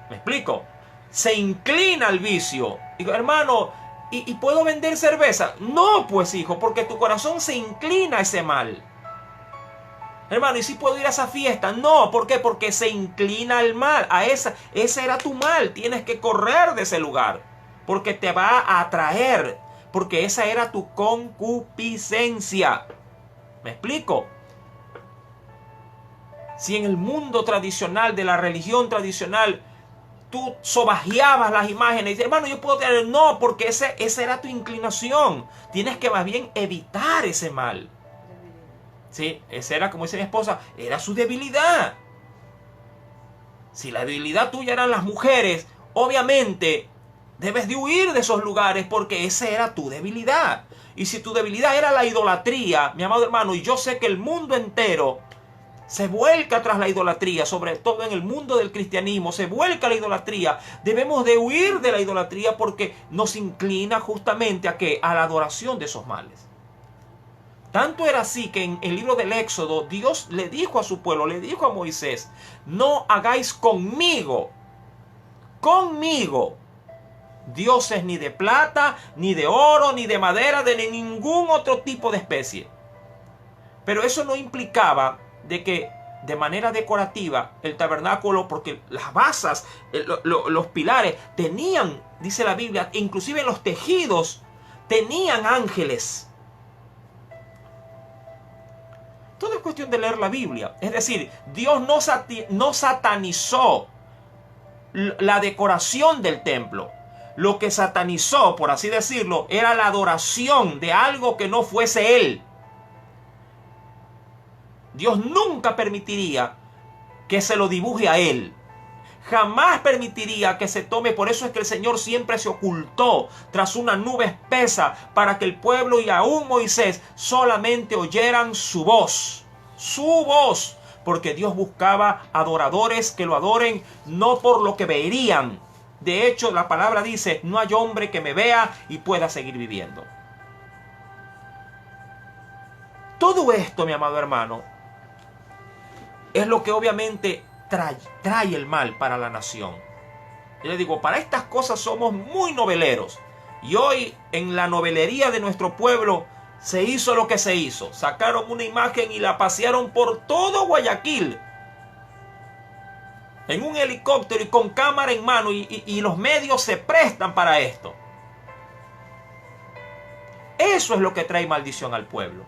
¿me explico?, se inclina al vicio. Digo, hermano, ¿y puedo vender cerveza? No, pues hijo, porque tu corazón se inclina a ese mal. Hermano, ¿y si puedo ir a esa fiesta? No, ¿por qué? Porque se inclina al mal. Ese era tu mal. Tienes que correr de ese lugar. Porque te va a atraer. Porque esa era tu concupiscencia. ¿Me explico? Si en el mundo tradicional, de la religión tradicional, tú sobajeabas las imágenes y dices, hermano, yo puedo tener... No, porque esa era tu inclinación. Tienes que más bien evitar ese mal. Sí, esa era, como dice mi esposa, era su debilidad. Si la debilidad tuya eran las mujeres, obviamente debes de huir de esos lugares porque esa era tu debilidad. Y si tu debilidad era la idolatría, mi amado hermano, y yo sé que el mundo entero se vuelca tras la idolatría, sobre todo en el mundo del cristianismo, se vuelca la idolatría. Debemos de huir de la idolatría porque nos inclina justamente a ¿qué? A la adoración de esos males. Tanto era así que en el libro del Éxodo, Dios le dijo a su pueblo, le dijo a Moisés, no hagáis conmigo, dioses ni de plata, ni de oro, ni de madera, de ningún otro tipo de especie. Pero eso no implicaba de que de manera decorativa el tabernáculo, porque las basas, los pilares tenían, dice la Biblia, inclusive los tejidos tenían ángeles. Todo es cuestión de leer la Biblia. Es decir, Dios no satanizó la decoración del templo. Lo que satanizó, por así decirlo, era la adoración de algo que no fuese Él. Dios nunca permitiría que se lo dibuje a Él. Jamás permitiría que se tome. Por eso es que el Señor siempre se ocultó tras una nube espesa para que el pueblo y aún Moisés solamente oyeran su voz. Su voz. Porque Dios buscaba adoradores que lo adoren no por lo que verían. De hecho, la palabra dice, no hay hombre que me vea y pueda seguir viviendo. Todo esto, mi amado hermano, es lo que obviamente trae el mal para la nación. Yo le digo, para estas cosas somos muy noveleros. Y hoy en la novelería de nuestro pueblo se hizo lo que se hizo. Sacaron una imagen y la pasearon por todo Guayaquil. En un helicóptero y con cámara en mano. Y los medios se prestan para esto. Eso es lo que trae maldición al pueblo.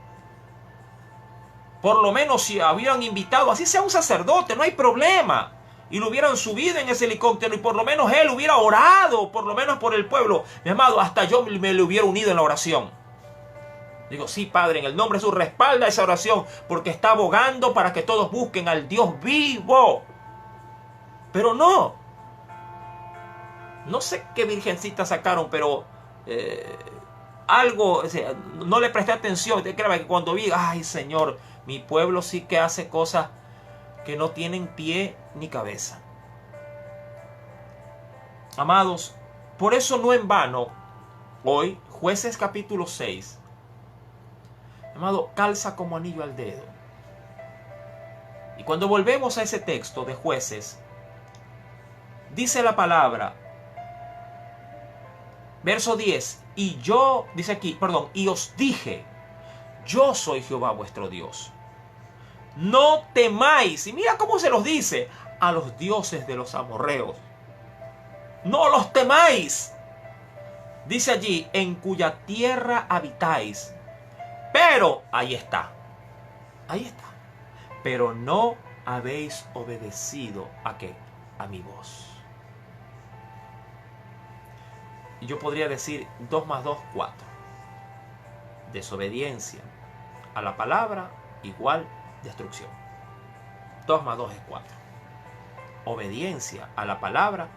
Por lo menos si hubieran invitado, así sea un sacerdote, no hay problema. Y lo hubieran subido en ese helicóptero y por lo menos él hubiera orado, por lo menos por el pueblo. Mi amado, hasta yo me le hubiera unido en la oración. Digo, sí, Padre, en el nombre de Jesús, respalda esa oración, porque está abogando para que todos busquen al Dios vivo. Pero no. No sé qué virgencita sacaron, pero algo, o sea, no le presté atención. Créame que cuando vi, ay Señor, mi pueblo sí que hace cosas que no tienen pie ni cabeza. Amados, por eso no en vano, hoy, Jueces capítulo 6, amado, calza como anillo al dedo. Y cuando volvemos a ese texto de Jueces, dice la palabra, verso 10, y yo, dice aquí, perdón, y os dije, yo soy Jehová vuestro Dios. No temáis, y mira cómo se los dice, a los dioses de los amorreos. No los temáis. Dice allí, en cuya tierra habitáis. Pero, ahí está. Pero no habéis obedecido ¿a qué? A mi voz. Y yo podría decir 2 más 2, 4. Desobediencia a la palabra igual destrucción. 2 más 2 es 4. Obediencia a la palabra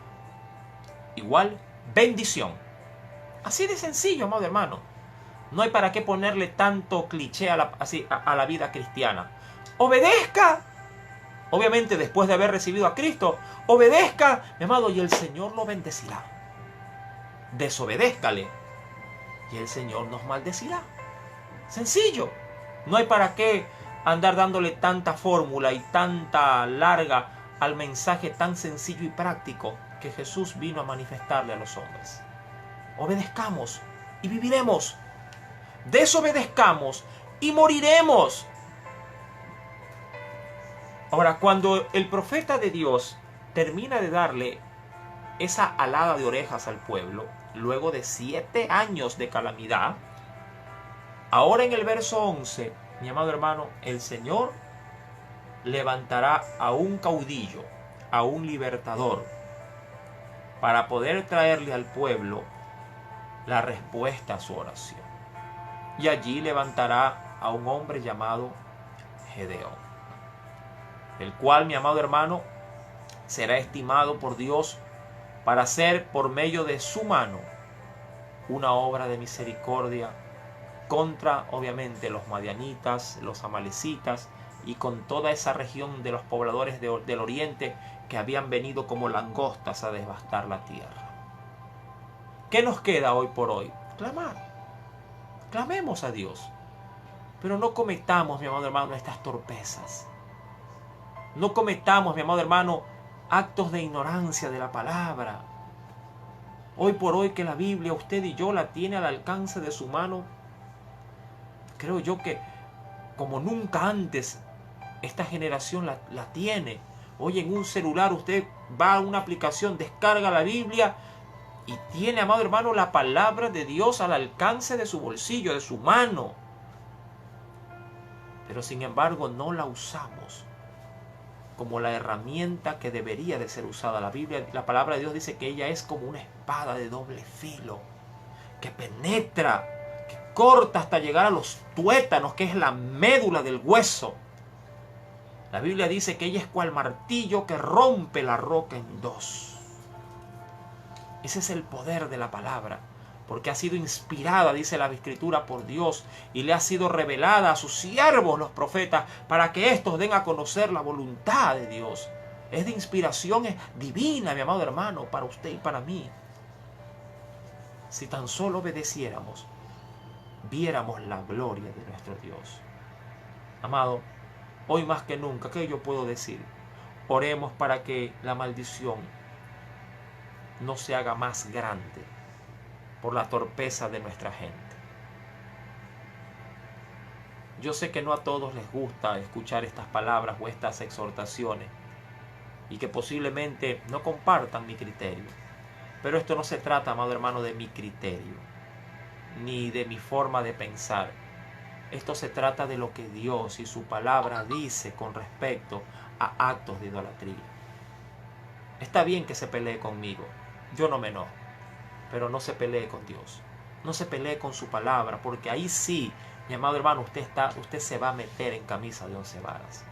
igual bendición. Así de sencillo, amado hermano. No hay para qué ponerle tanto cliché a la vida cristiana. Obedezca. Obviamente después de haber recibido a Cristo, obedezca, mi amado, y el Señor lo bendecirá. Desobedézcale y el Señor nos maldecirá. Sencillo. No hay para qué andar dándole tanta fórmula y tanta larga al mensaje tan sencillo y práctico que Jesús vino a manifestarle a los hombres. Obedezcamos y viviremos. Desobedezcamos y moriremos. Ahora, cuando el profeta de Dios termina de darle esa alada de orejas al pueblo, luego de 7 años de calamidad, ahora en el verso 11, mi amado hermano, el Señor levantará a un caudillo, a un libertador, para poder traerle al pueblo la respuesta a su oración. Y allí levantará a un hombre llamado Gedeón, el cual, mi amado hermano, será estimado por Dios para hacer por medio de su mano una obra de misericordia contra, obviamente, los madianitas, los amalecitas y con toda esa región de los pobladores del oriente que habían venido como langostas a devastar la tierra. ¿Qué nos queda hoy por hoy? Clamar. Clamemos a Dios. Pero no cometamos, mi amado hermano, estas torpezas. No cometamos, mi amado hermano, actos de ignorancia de la palabra. Hoy por hoy que la Biblia, usted y yo, la tiene al alcance de su mano, creo yo que como nunca antes esta generación la tiene. Hoy en un celular usted va a una aplicación, descarga la Biblia y tiene, amado hermano, la palabra de Dios al alcance de su bolsillo, de su mano. Pero sin embargo no la usamos como la herramienta que debería de ser usada. La Biblia, la palabra de Dios dice que ella es como una espada de doble filo, que penetra, que corta hasta llegar a los tuétanos, que es la médula del hueso. La Biblia dice que ella es cual martillo que rompe la roca en dos. Ese es el poder de la palabra, porque ha sido inspirada, dice la Escritura, por Dios, y le ha sido revelada a sus siervos, los profetas, para que éstos den a conocer la voluntad de Dios. Es de inspiración divina, mi amado hermano, para usted y para mí. Si tan solo obedeciéramos, viéramos la gloria de nuestro Dios. Amado, hoy más que nunca, ¿qué yo puedo decir? Oremos para que la maldición no se haga más grande por la torpeza de nuestra gente. Yo sé que no a todos les gusta escuchar estas palabras o estas exhortaciones y que posiblemente no compartan mi criterio. Pero esto no se trata, amado hermano, de mi criterio ni de mi forma de pensar. Esto se trata de lo que Dios y su palabra dice con respecto a actos de idolatría. Está bien que se pelee conmigo, yo no me enojo, pero no se pelee con Dios. No se pelee con su palabra, porque ahí sí, mi amado hermano, usted se va a meter en camisa de 11 varas.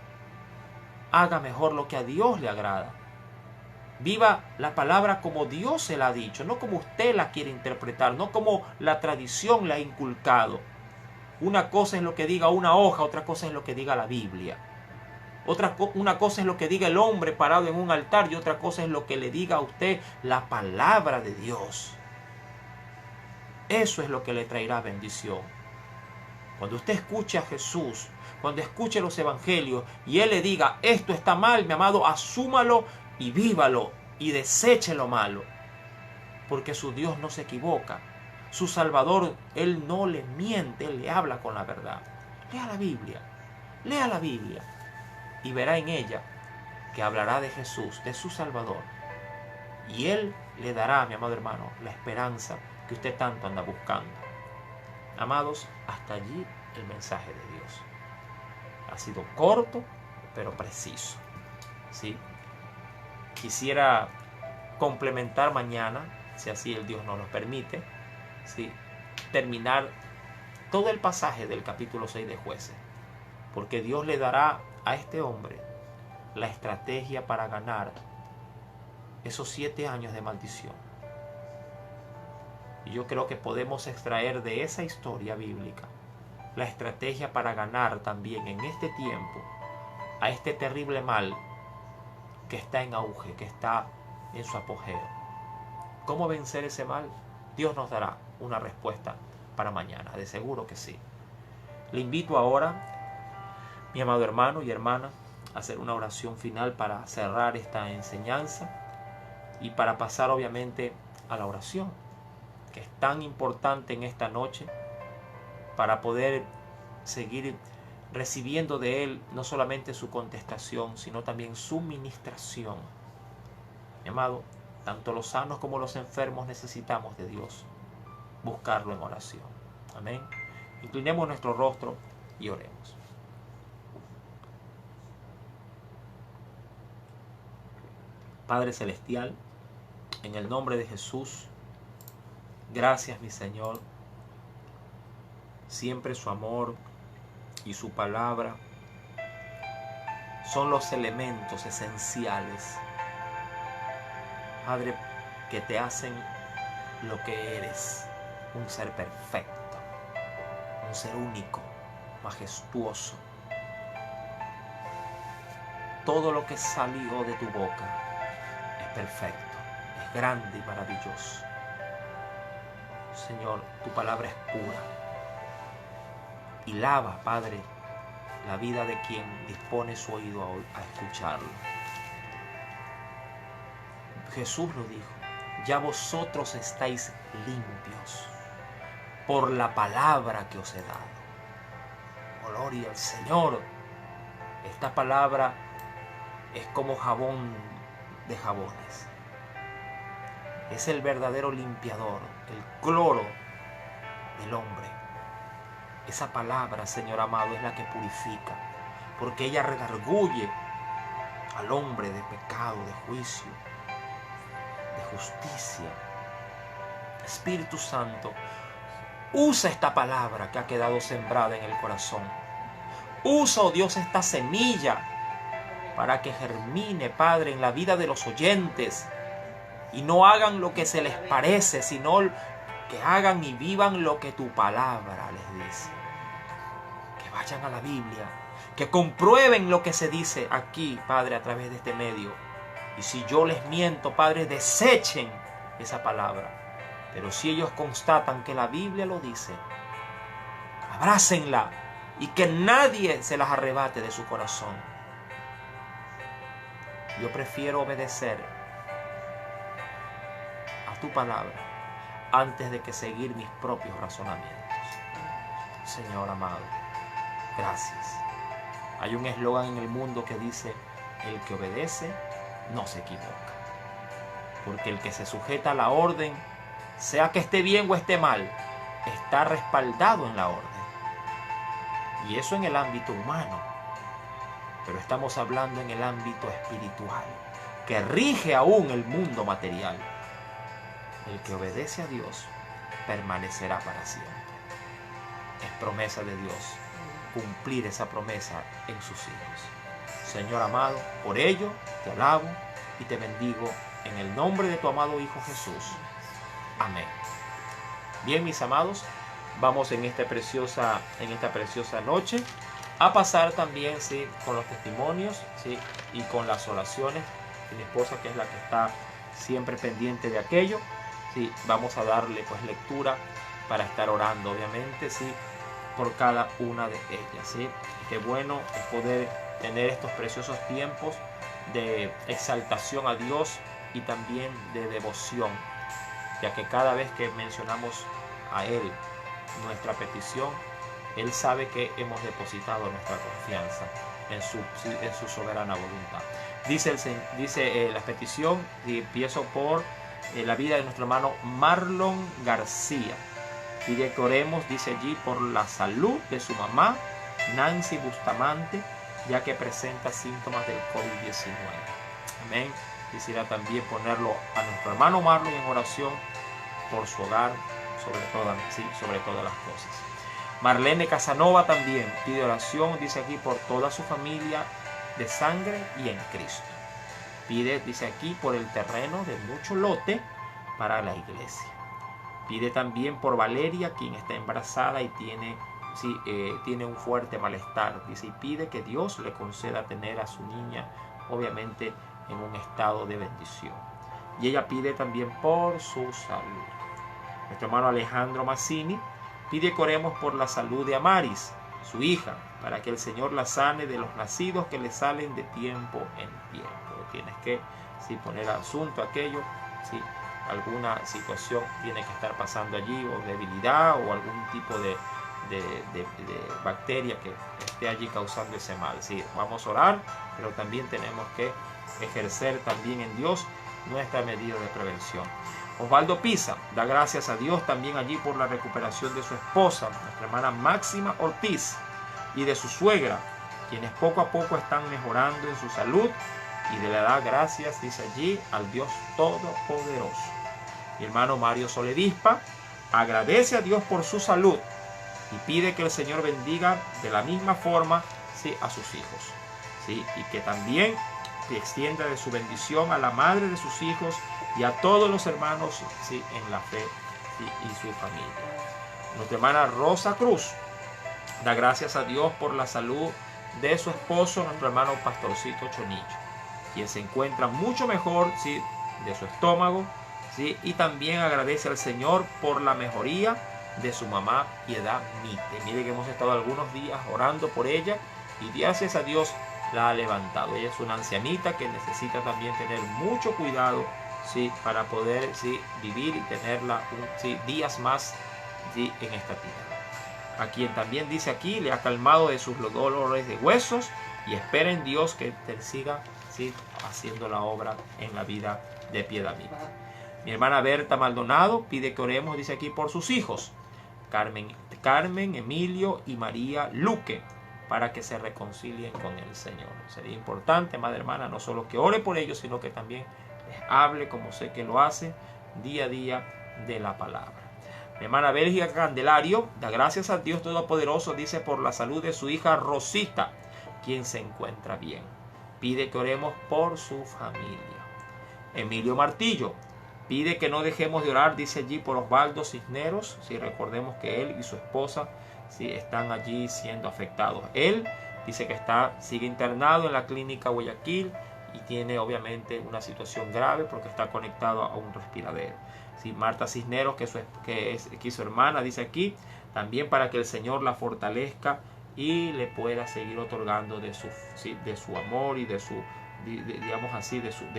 Haga mejor lo que a Dios le agrada. Viva la palabra como Dios se la ha dicho, no como usted la quiere interpretar, no como la tradición la ha inculcado. Una cosa es lo que diga una hoja, otra cosa es lo que diga la Biblia. Una cosa es lo que diga el hombre parado en un altar y otra cosa es lo que le diga a usted la palabra de Dios. Eso es lo que le traerá bendición. Cuando usted escuche a Jesús, cuando escuche los evangelios y Él le diga, esto está mal, mi amado, asúmalo y vívalo y deseche lo malo. Porque su Dios no se equivoca. Su Salvador, Él no le miente, Él le habla con la verdad. Lea la Biblia, lea la Biblia y verá en ella que hablará de Jesús, de su Salvador. Y Él le dará, mi amado hermano, la esperanza que usted tanto anda buscando. Amados, hasta allí el mensaje de Dios. Ha sido corto, pero preciso. ¿Sí? Quisiera complementar mañana, si así el Dios nos lo permite, ¿sí? Terminar todo el pasaje del capítulo 6 de Jueces. Porque Dios le dará a este hombre la estrategia para ganar esos 7 años de maldición. Y yo creo que podemos extraer de esa historia bíblica la estrategia para ganar también en este tiempo a este terrible mal que está en auge, que está en su apogeo. ¿Cómo vencer ese mal? Dios nos dará una respuesta para mañana, de seguro que sí. Le invito ahora, mi amado hermano y hermana, a hacer una oración final para cerrar esta enseñanza y para pasar obviamente a la oración, que es tan importante en esta noche para poder seguir recibiendo de Él no solamente su contestación, sino también su ministración. Mi amado, tanto los sanos como los enfermos necesitamos de Dios, buscarlo en oración. Amén. Inclinemos nuestro rostro y oremos. Padre Celestial, en el nombre de Jesús, gracias mi Señor. Siempre su amor y su palabra son los elementos esenciales, Padre, que te hacen lo que eres, un ser perfecto, un ser único, majestuoso. Todo lo que salió de tu boca es perfecto, es grande y maravilloso. Señor, tu palabra es pura y lava, Padre, la vida de quien dispone su oído a escucharlo. Jesús lo dijo: ya vosotros estáis limpios por la palabra que os he dado. Gloria al Señor. Esta palabra es como jabón de jabones. Es el verdadero limpiador, el cloro del hombre. Esa palabra, Señor amado, es la que purifica, porque ella redarguye al hombre de pecado, de juicio, de justicia. Espíritu Santo, usa esta palabra que ha quedado sembrada en el corazón. Usa, oh Dios, esta semilla para que germine, Padre, en la vida de los oyentes y no hagan lo que se les parece, sino que hagan y vivan lo que tu palabra les dice. Que vayan a la Biblia, que comprueben lo que se dice aquí, Padre, a través de este medio. Y si yo les miento, Padre, desechen esa palabra. Pero si ellos constatan que la Biblia lo dice, abrácenla y que nadie se las arrebate de su corazón. Yo prefiero obedecer a tu palabra antes de que seguir mis propios razonamientos. Señor amado, gracias. Hay un eslogan en el mundo que dice: el que obedece no se equivoca. Porque el que se sujeta a la orden, sea que esté bien o esté mal, está respaldado en la orden. Y eso en el ámbito humano. Pero estamos hablando en el ámbito espiritual, que rige aún el mundo material. El que obedece a Dios permanecerá para siempre. Es promesa de Dios cumplir esa promesa en sus hijos. Señor amado, por ello te alabo y te bendigo en el nombre de tu amado Hijo Jesús. Amén. Bien, mis amados, vamos en esta preciosa noche a pasar también, sí, con los testimonios, sí, y con las oraciones de mi esposa, que es la que está siempre pendiente de aquello. Sí, vamos a darle pues lectura para estar orando, obviamente, sí, por cada una de ellas, sí. Y qué bueno es poder tener estos preciosos tiempos de exaltación a Dios y también de devoción, ya que cada vez que mencionamos a Él nuestra petición, Él sabe que hemos depositado nuestra confianza en su soberana voluntad. Dice la petición, y empiezo por la vida de nuestro hermano Marlon García. Pide que oremos, dice allí, por la salud de su mamá, Nancy Bustamante, ya que presenta síntomas del COVID-19. Amén. Quisiera también ponerlo a nuestro hermano Marlon en oración por su hogar, sobre todas las cosas. Marlene Casanova también pide oración, dice aquí, por toda su familia de sangre y en Cristo. Pide, dice aquí, por el terreno de mucho lote para la iglesia. Pide también por Valeria, quien está embarazada y tiene un fuerte malestar. Dice, y pide que Dios le conceda tener a su niña, obviamente, en un estado de bendición. Y ella pide también por su salud. Nuestro hermano Alejandro Mazzini pide que oremos por la salud de Amaris, su hija, para que el Señor la sane de los nacidos que le salen de tiempo en tiempo. Tienes que poner asunto aquello, alguna situación tiene que estar pasando allí, o debilidad, o algún tipo de bacteria que esté allí causando ese mal. Vamos a orar, pero también tenemos que ejercer también en Dios nuestra medida de prevención. Osvaldo Pisa da gracias a Dios también allí por la recuperación de su esposa, nuestra hermana Máxima Ortiz, y de su suegra, quienes poco a poco están mejorando en su salud, y le da gracias, dice allí, al Dios Todopoderoso. Mi hermano Mario Soledispa agradece a Dios por su salud y pide que el Señor bendiga de la misma forma a sus hijos, y que también extienda de su bendición a la madre de sus hijos y a todos los hermanos en la fe y su familia. Nuestra hermana Rosa Cruz da gracias a Dios por la salud de su esposo, nuestro hermano Pastorcito Chonillo, quien se encuentra mucho mejor de su estómago, y también agradece al Señor por la mejoría de su mamá Piedad Mite. Mire que hemos estado algunos días orando por ella y gracias a Dios la ha levantado. Ella es una ancianita que necesita también tener mucho cuidado para poder vivir y tenerla días más en esta tierra. A quien también dice aquí, le ha calmado de sus dolores de huesos y espera en Dios que te siga haciendo la obra en la vida de Piedad Mite. Mi hermana Berta Maldonado pide que oremos, dice aquí, por sus hijos Carmen, Emilio y María Luque, para que se reconcilien con el Señor. Sería importante, madre hermana, no solo que ore por ellos, sino que también les hable, como sé que lo hace, día a día de la palabra. Mi hermana Bélgica Candelario da gracias a Dios Todopoderoso, dice, por la salud de su hija Rosita, quien se encuentra bien. Pide que oremos por su familia. Emilio Martillo pide que no dejemos de orar, dice allí, por Osvaldo Cisneros. Recordemos que él y su esposa están allí siendo afectados. Él dice que sigue internado en la clínica Guayaquil y tiene obviamente una situación grave porque está conectado a un respiradero. Marta Cisneros, que es su hermana, dice aquí, también para que el Señor la fortalezca y le pueda seguir otorgando de su amor y de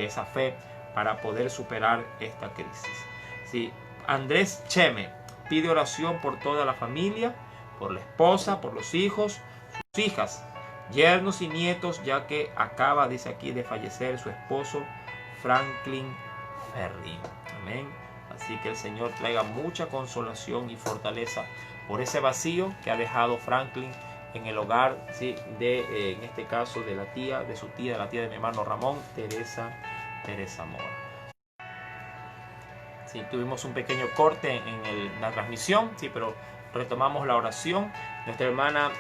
esa fe para poder superar esta crisis. Andrés Cheme pide oración por toda la familia, por la esposa, por los hijos, sus hijas, yernos y nietos, ya que acaba, dice aquí, de fallecer su esposo Franklin Ferrín. Amén. Así que el Señor traiga mucha consolación y fortaleza por ese vacío que ha dejado Franklin en el hogar, en este caso de la tía de mi hermano Ramón, Teresa Mora. Tuvimos un pequeño corte en la transmisión, pero retomamos la oración. Nuestra hermana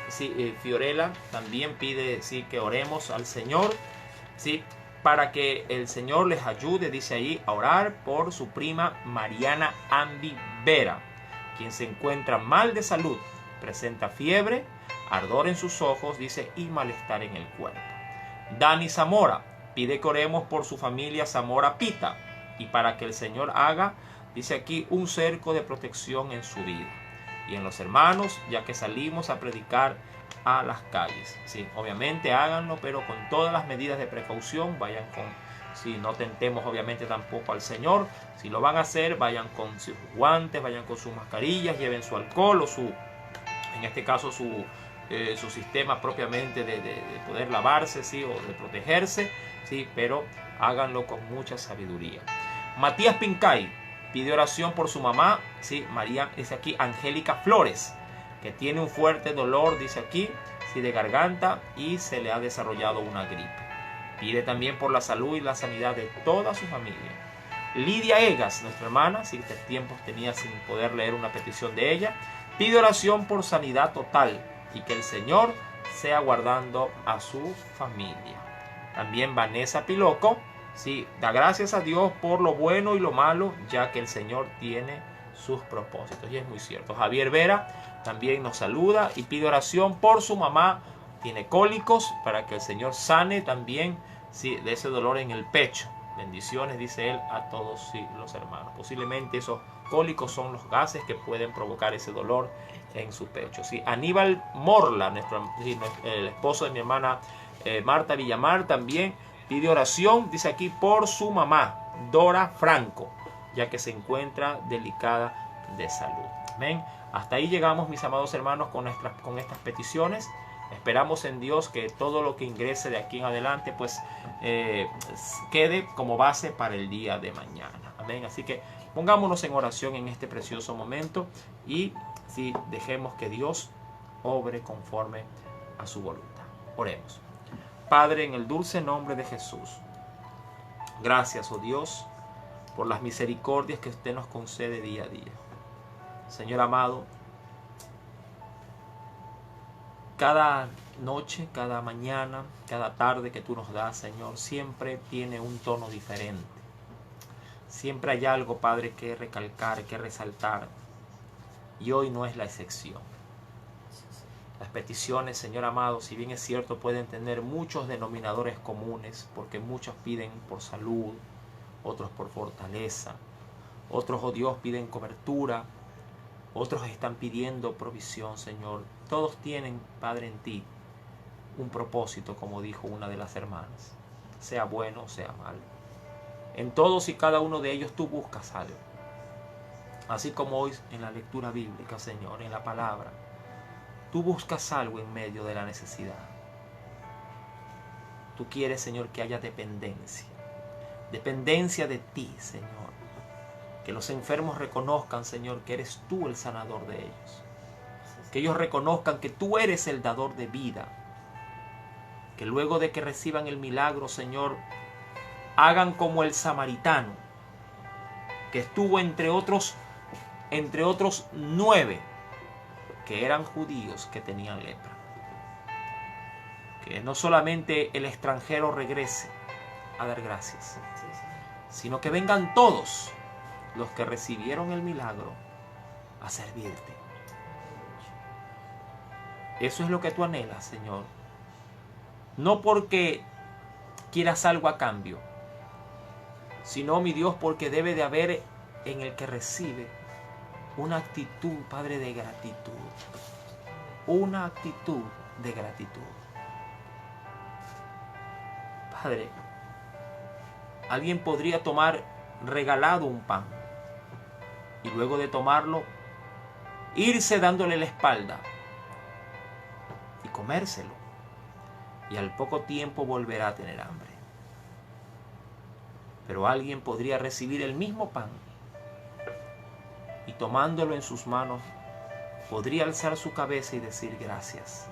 Fiorella también pide que oremos al Señor, para que el Señor les ayude, dice ahí, a orar por su prima Mariana Andy Vera, quien se encuentra mal de salud, presenta fiebre, ardor en sus ojos, dice, y malestar en el cuerpo. Dani Zamora pide que oremos por su familia Zamora Pita y para que el Señor haga, dice aquí, un cerco de protección en su vida y en los hermanos, ya que salimos a predicar a las calles. Obviamente háganlo, pero con todas las medidas de precaución. Vayan no tentemos obviamente tampoco al Señor. Si lo van a hacer, vayan con sus guantes, vayan con sus mascarillas, lleven su alcohol o en este caso su sistema propiamente de poder lavarse, o de protegerse, pero háganlo con mucha sabiduría. Matías Pincay pide oración por su mamá, María, dice aquí, Angélica Flores, que tiene un fuerte dolor, dice aquí, de garganta y se le ha desarrollado una gripe. Pide también por la salud y la sanidad de toda su familia. Lidia Egas, nuestra hermana, este tiempo tenía sin poder leer una petición de ella, pide oración por sanidad total y que el Señor sea guardando a su familia. También Vanessa Piloco, da gracias a Dios por lo bueno y lo malo, ya que el Señor tiene sus propósitos. Y es muy cierto. Javier Vera también nos saluda y pide oración por su mamá. Tiene cólicos, para que el Señor sane también, sí, de ese dolor en el pecho. Bendiciones, dice él, a todos, sí, los hermanos. Posiblemente esos cólicos son los gases que pueden provocar ese dolor en su pecho. Sí, Aníbal Morla, el esposo de mi hermana Marta Villamar, también pide oración, dice aquí, por su mamá, Dora Franco, ya que se encuentra delicada de salud. Amén. Hasta ahí llegamos, mis amados hermanos, con estas peticiones. Esperamos en Dios que todo lo que ingrese de aquí en adelante pues quede como base para el día de mañana. Amén. Así que pongámonos en oración en este precioso momento y sí, dejemos que Dios obre conforme a su voluntad. Oremos. Padre, en el dulce nombre de Jesús, gracias, oh Dios, por las misericordias que usted nos concede día a día. Señor amado, cada noche, cada mañana, cada tarde que tú nos das, Señor, siempre tiene un tono diferente. Siempre hay algo, Padre, que recalcar, que resaltar. Y hoy no es la excepción. Las peticiones, Señor amado, si bien es cierto, pueden tener muchos denominadores comunes, porque muchos piden por salud, otros por fortaleza, otros, oh Dios, piden cobertura, otros están pidiendo provisión, Señor. Todos tienen, Padre, en ti un propósito, como dijo una de las hermanas, sea bueno o sea malo. En todos y cada uno de ellos tú buscas algo. Así como hoy en la lectura bíblica, Señor, en la palabra, tú buscas algo en medio de la necesidad. Tú quieres, Señor, que haya dependencia. Dependencia de ti, Señor. Que los enfermos reconozcan, Señor, que eres tú el sanador de ellos. Que ellos reconozcan que tú eres el dador de vida. Que luego de que reciban el milagro, Señor, hagan como el samaritano, que estuvo entre otros 9 que eran judíos que tenían lepra. Que no solamente el extranjero regrese a dar gracias, sino que vengan todos los que recibieron el milagro a servirte. Eso es lo que tú anhelas, Señor. No porque quieras algo a cambio, sino, mi Dios, porque debe de haber en el que recibe una actitud, Padre, de gratitud. Una actitud de gratitud. Padre, alguien podría tomar regalado un pan y luego de tomarlo, irse dándole la espalda y comérselo. Y al poco tiempo volverá a tener hambre. Pero alguien podría recibir el mismo pan y tomándolo en sus manos, podría alzar su cabeza y decir gracias.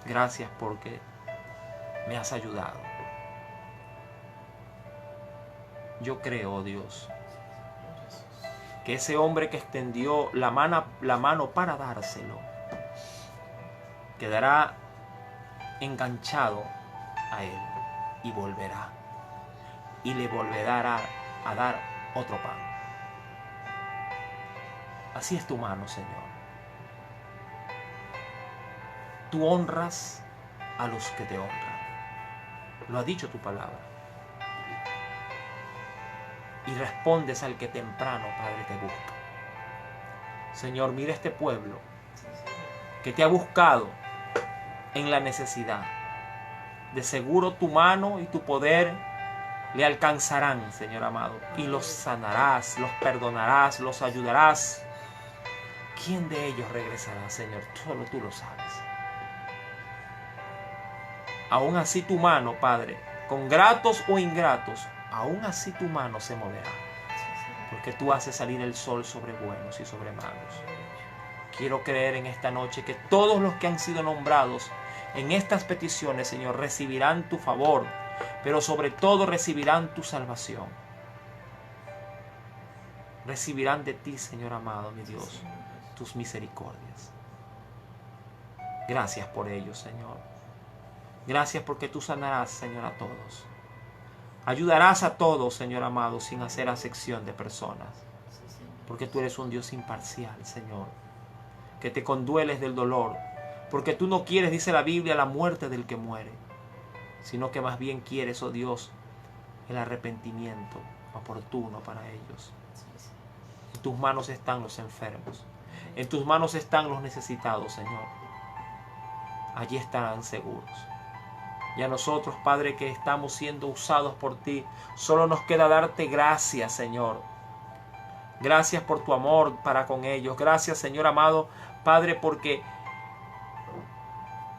Gracias porque me has ayudado. Yo creo, oh Dios, que ese hombre que extendió la mano para dárselo, quedará enganchado a él y volverá. Y le volverá a dar otro pan. Así es tu mano, Señor. Tú honras a los que te honran. Lo ha dicho tu palabra. Y respondes al que temprano, Padre, te busca. Señor, mira este pueblo que te ha buscado en la necesidad. De seguro tu mano y tu poder le alcanzarán, Señor amado, y los sanarás, los perdonarás, los ayudarás. ¿Quién de ellos regresará, Señor? Solo tú lo sabes. Aún así tu mano, Padre, con gratos o ingratos, aún así tu mano se moverá. Porque tú haces salir el sol sobre buenos y sobre malos. Quiero creer en esta noche que todos los que han sido nombrados en estas peticiones, Señor, recibirán tu favor, pero sobre todo recibirán tu salvación. Recibirán de ti, Señor amado, mi Dios, tus misericordias. Gracias por ello, Señor. Gracias porque tú sanarás, Señor, a todos. Ayudarás a todos, Señor amado, sin hacer acepción de personas. Porque tú eres un Dios imparcial, Señor. Que te condueles del dolor. Porque tú no quieres, dice la Biblia, la muerte del que muere. Sino que más bien quieres, oh Dios, el arrepentimiento oportuno para ellos. En tus manos están los enfermos. En tus manos están los necesitados, Señor. Allí estarán seguros. Y a nosotros, Padre, que estamos siendo usados por ti, solo nos queda darte gracias, Señor. Gracias por tu amor para con ellos. Gracias, Señor amado, Padre, porque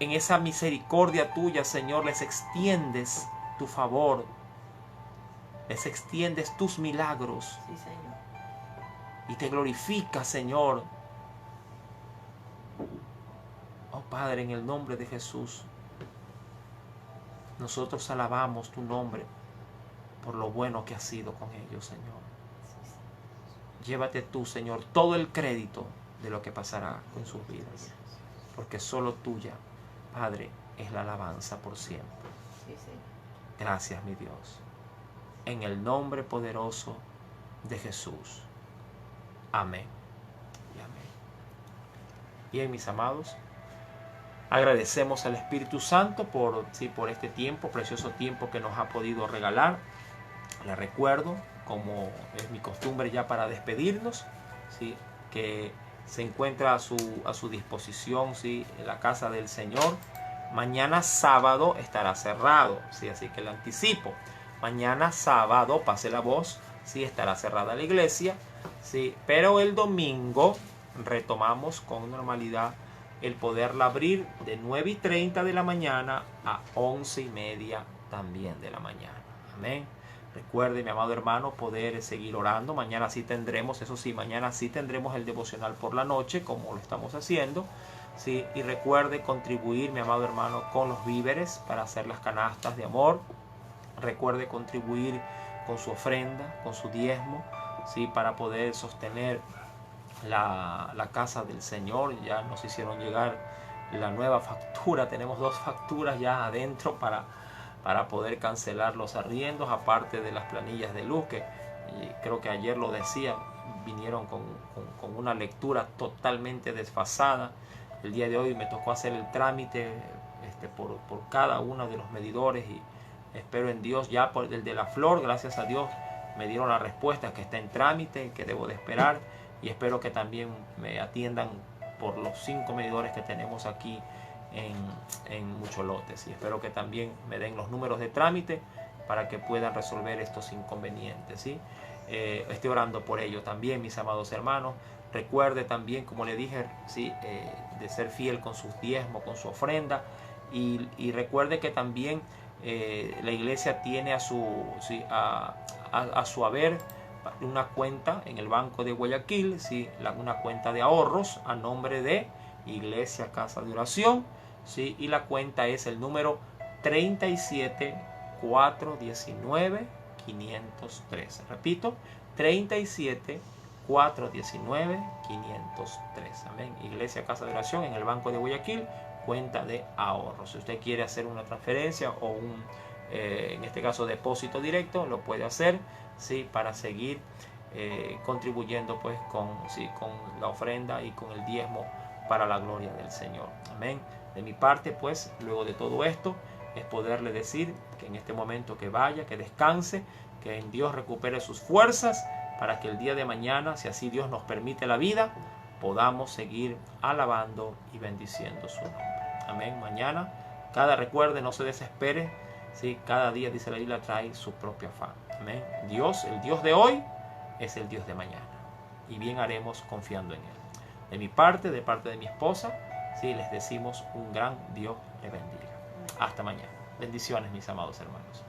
en esa misericordia tuya, Señor, les extiendes tu favor. Les extiendes tus milagros. Sí, Señor. Y te glorificas, Señor. Oh Padre, en el nombre de Jesús, nosotros alabamos tu nombre por lo bueno que has sido con ellos, Señor. Llévate tú, Señor, todo el crédito de lo que pasará con sus vidas, porque solo tuya, Padre, es la alabanza por siempre. Gracias, mi Dios. En el nombre poderoso de Jesús. Amén y amén. Bien, mis amados, agradecemos al Espíritu Santo por este tiempo, precioso tiempo que nos ha podido regalar. Les recuerdo, como es mi costumbre ya para despedirnos, ¿sí?, que se encuentra a su disposición, ¿sí?, en la casa del Señor. Mañana sábado estará cerrado, ¿sí?, así que le anticipo. Mañana sábado, pase la voz, ¿sí?, estará cerrada la iglesia, ¿sí?, pero el domingo retomamos con normalidad el poderla abrir de 9:30 de la mañana a 11:30 también de la mañana. Amén. Recuerde, mi amado hermano, poder seguir orando. Mañana sí tendremos, eso sí, mañana sí tendremos el devocional por la noche, como lo estamos haciendo. ¿Sí? Y recuerde contribuir, mi amado hermano, con los víveres para hacer las canastas de amor. Recuerde contribuir con su ofrenda, con su diezmo, ¿sí?, para poder sostener la casa del Señor. Ya nos hicieron llegar la nueva factura. Tenemos 2 facturas ya adentro para poder cancelar los arriendos, aparte de las planillas de luz, que creo que ayer lo decía, vinieron con una lectura totalmente desfasada. El día de hoy me tocó hacer el trámite por cada uno de los medidores, y espero en Dios, ya por el de la flor, gracias a Dios, me dieron la respuesta que está en trámite, que debo de esperar, y espero que también me atiendan por los 5 medidores que tenemos aquí en Mucholotes, y espero que también me den los números de trámite para que puedan resolver estos inconvenientes, ¿sí? Estoy orando por ello también, mis amados hermanos. Recuerde también, como le dije, ¿sí?, de ser fiel con sus diezmos, con su ofrenda, y recuerde que también la iglesia tiene a su haber una cuenta en el Banco de Guayaquil, ¿sí?, una cuenta de ahorros a nombre de Iglesia Casa de Oración, ¿sí?, y la cuenta es el número 37-419-503. Repito, 37-419-503. Amén. Iglesia Casa de Oración en el Banco de Guayaquil, cuenta de ahorros. Si usted quiere hacer una transferencia o en este caso depósito directo, lo puede hacer, ¿sí?, para seguir contribuyendo pues con la ofrenda y con el diezmo para la gloria del Señor. Amén. De mi parte, pues, luego de todo esto, es poderle decir que en este momento que vaya, que descanse, que en Dios recupere sus fuerzas, para que el día de mañana, si así Dios nos permite la vida, podamos seguir alabando y bendiciendo su nombre. Amén. Mañana, recuerde, no se desespere, ¿sí?, cada día, dice la Biblia, trae su propio afán. Amén. Dios, el Dios de hoy, es el Dios de mañana, y bien haremos confiando en Él. De mi parte, de parte de mi esposa, ¿sí?, les decimos un gran Dios le bendiga. Hasta mañana. Bendiciones, mis amados hermanos.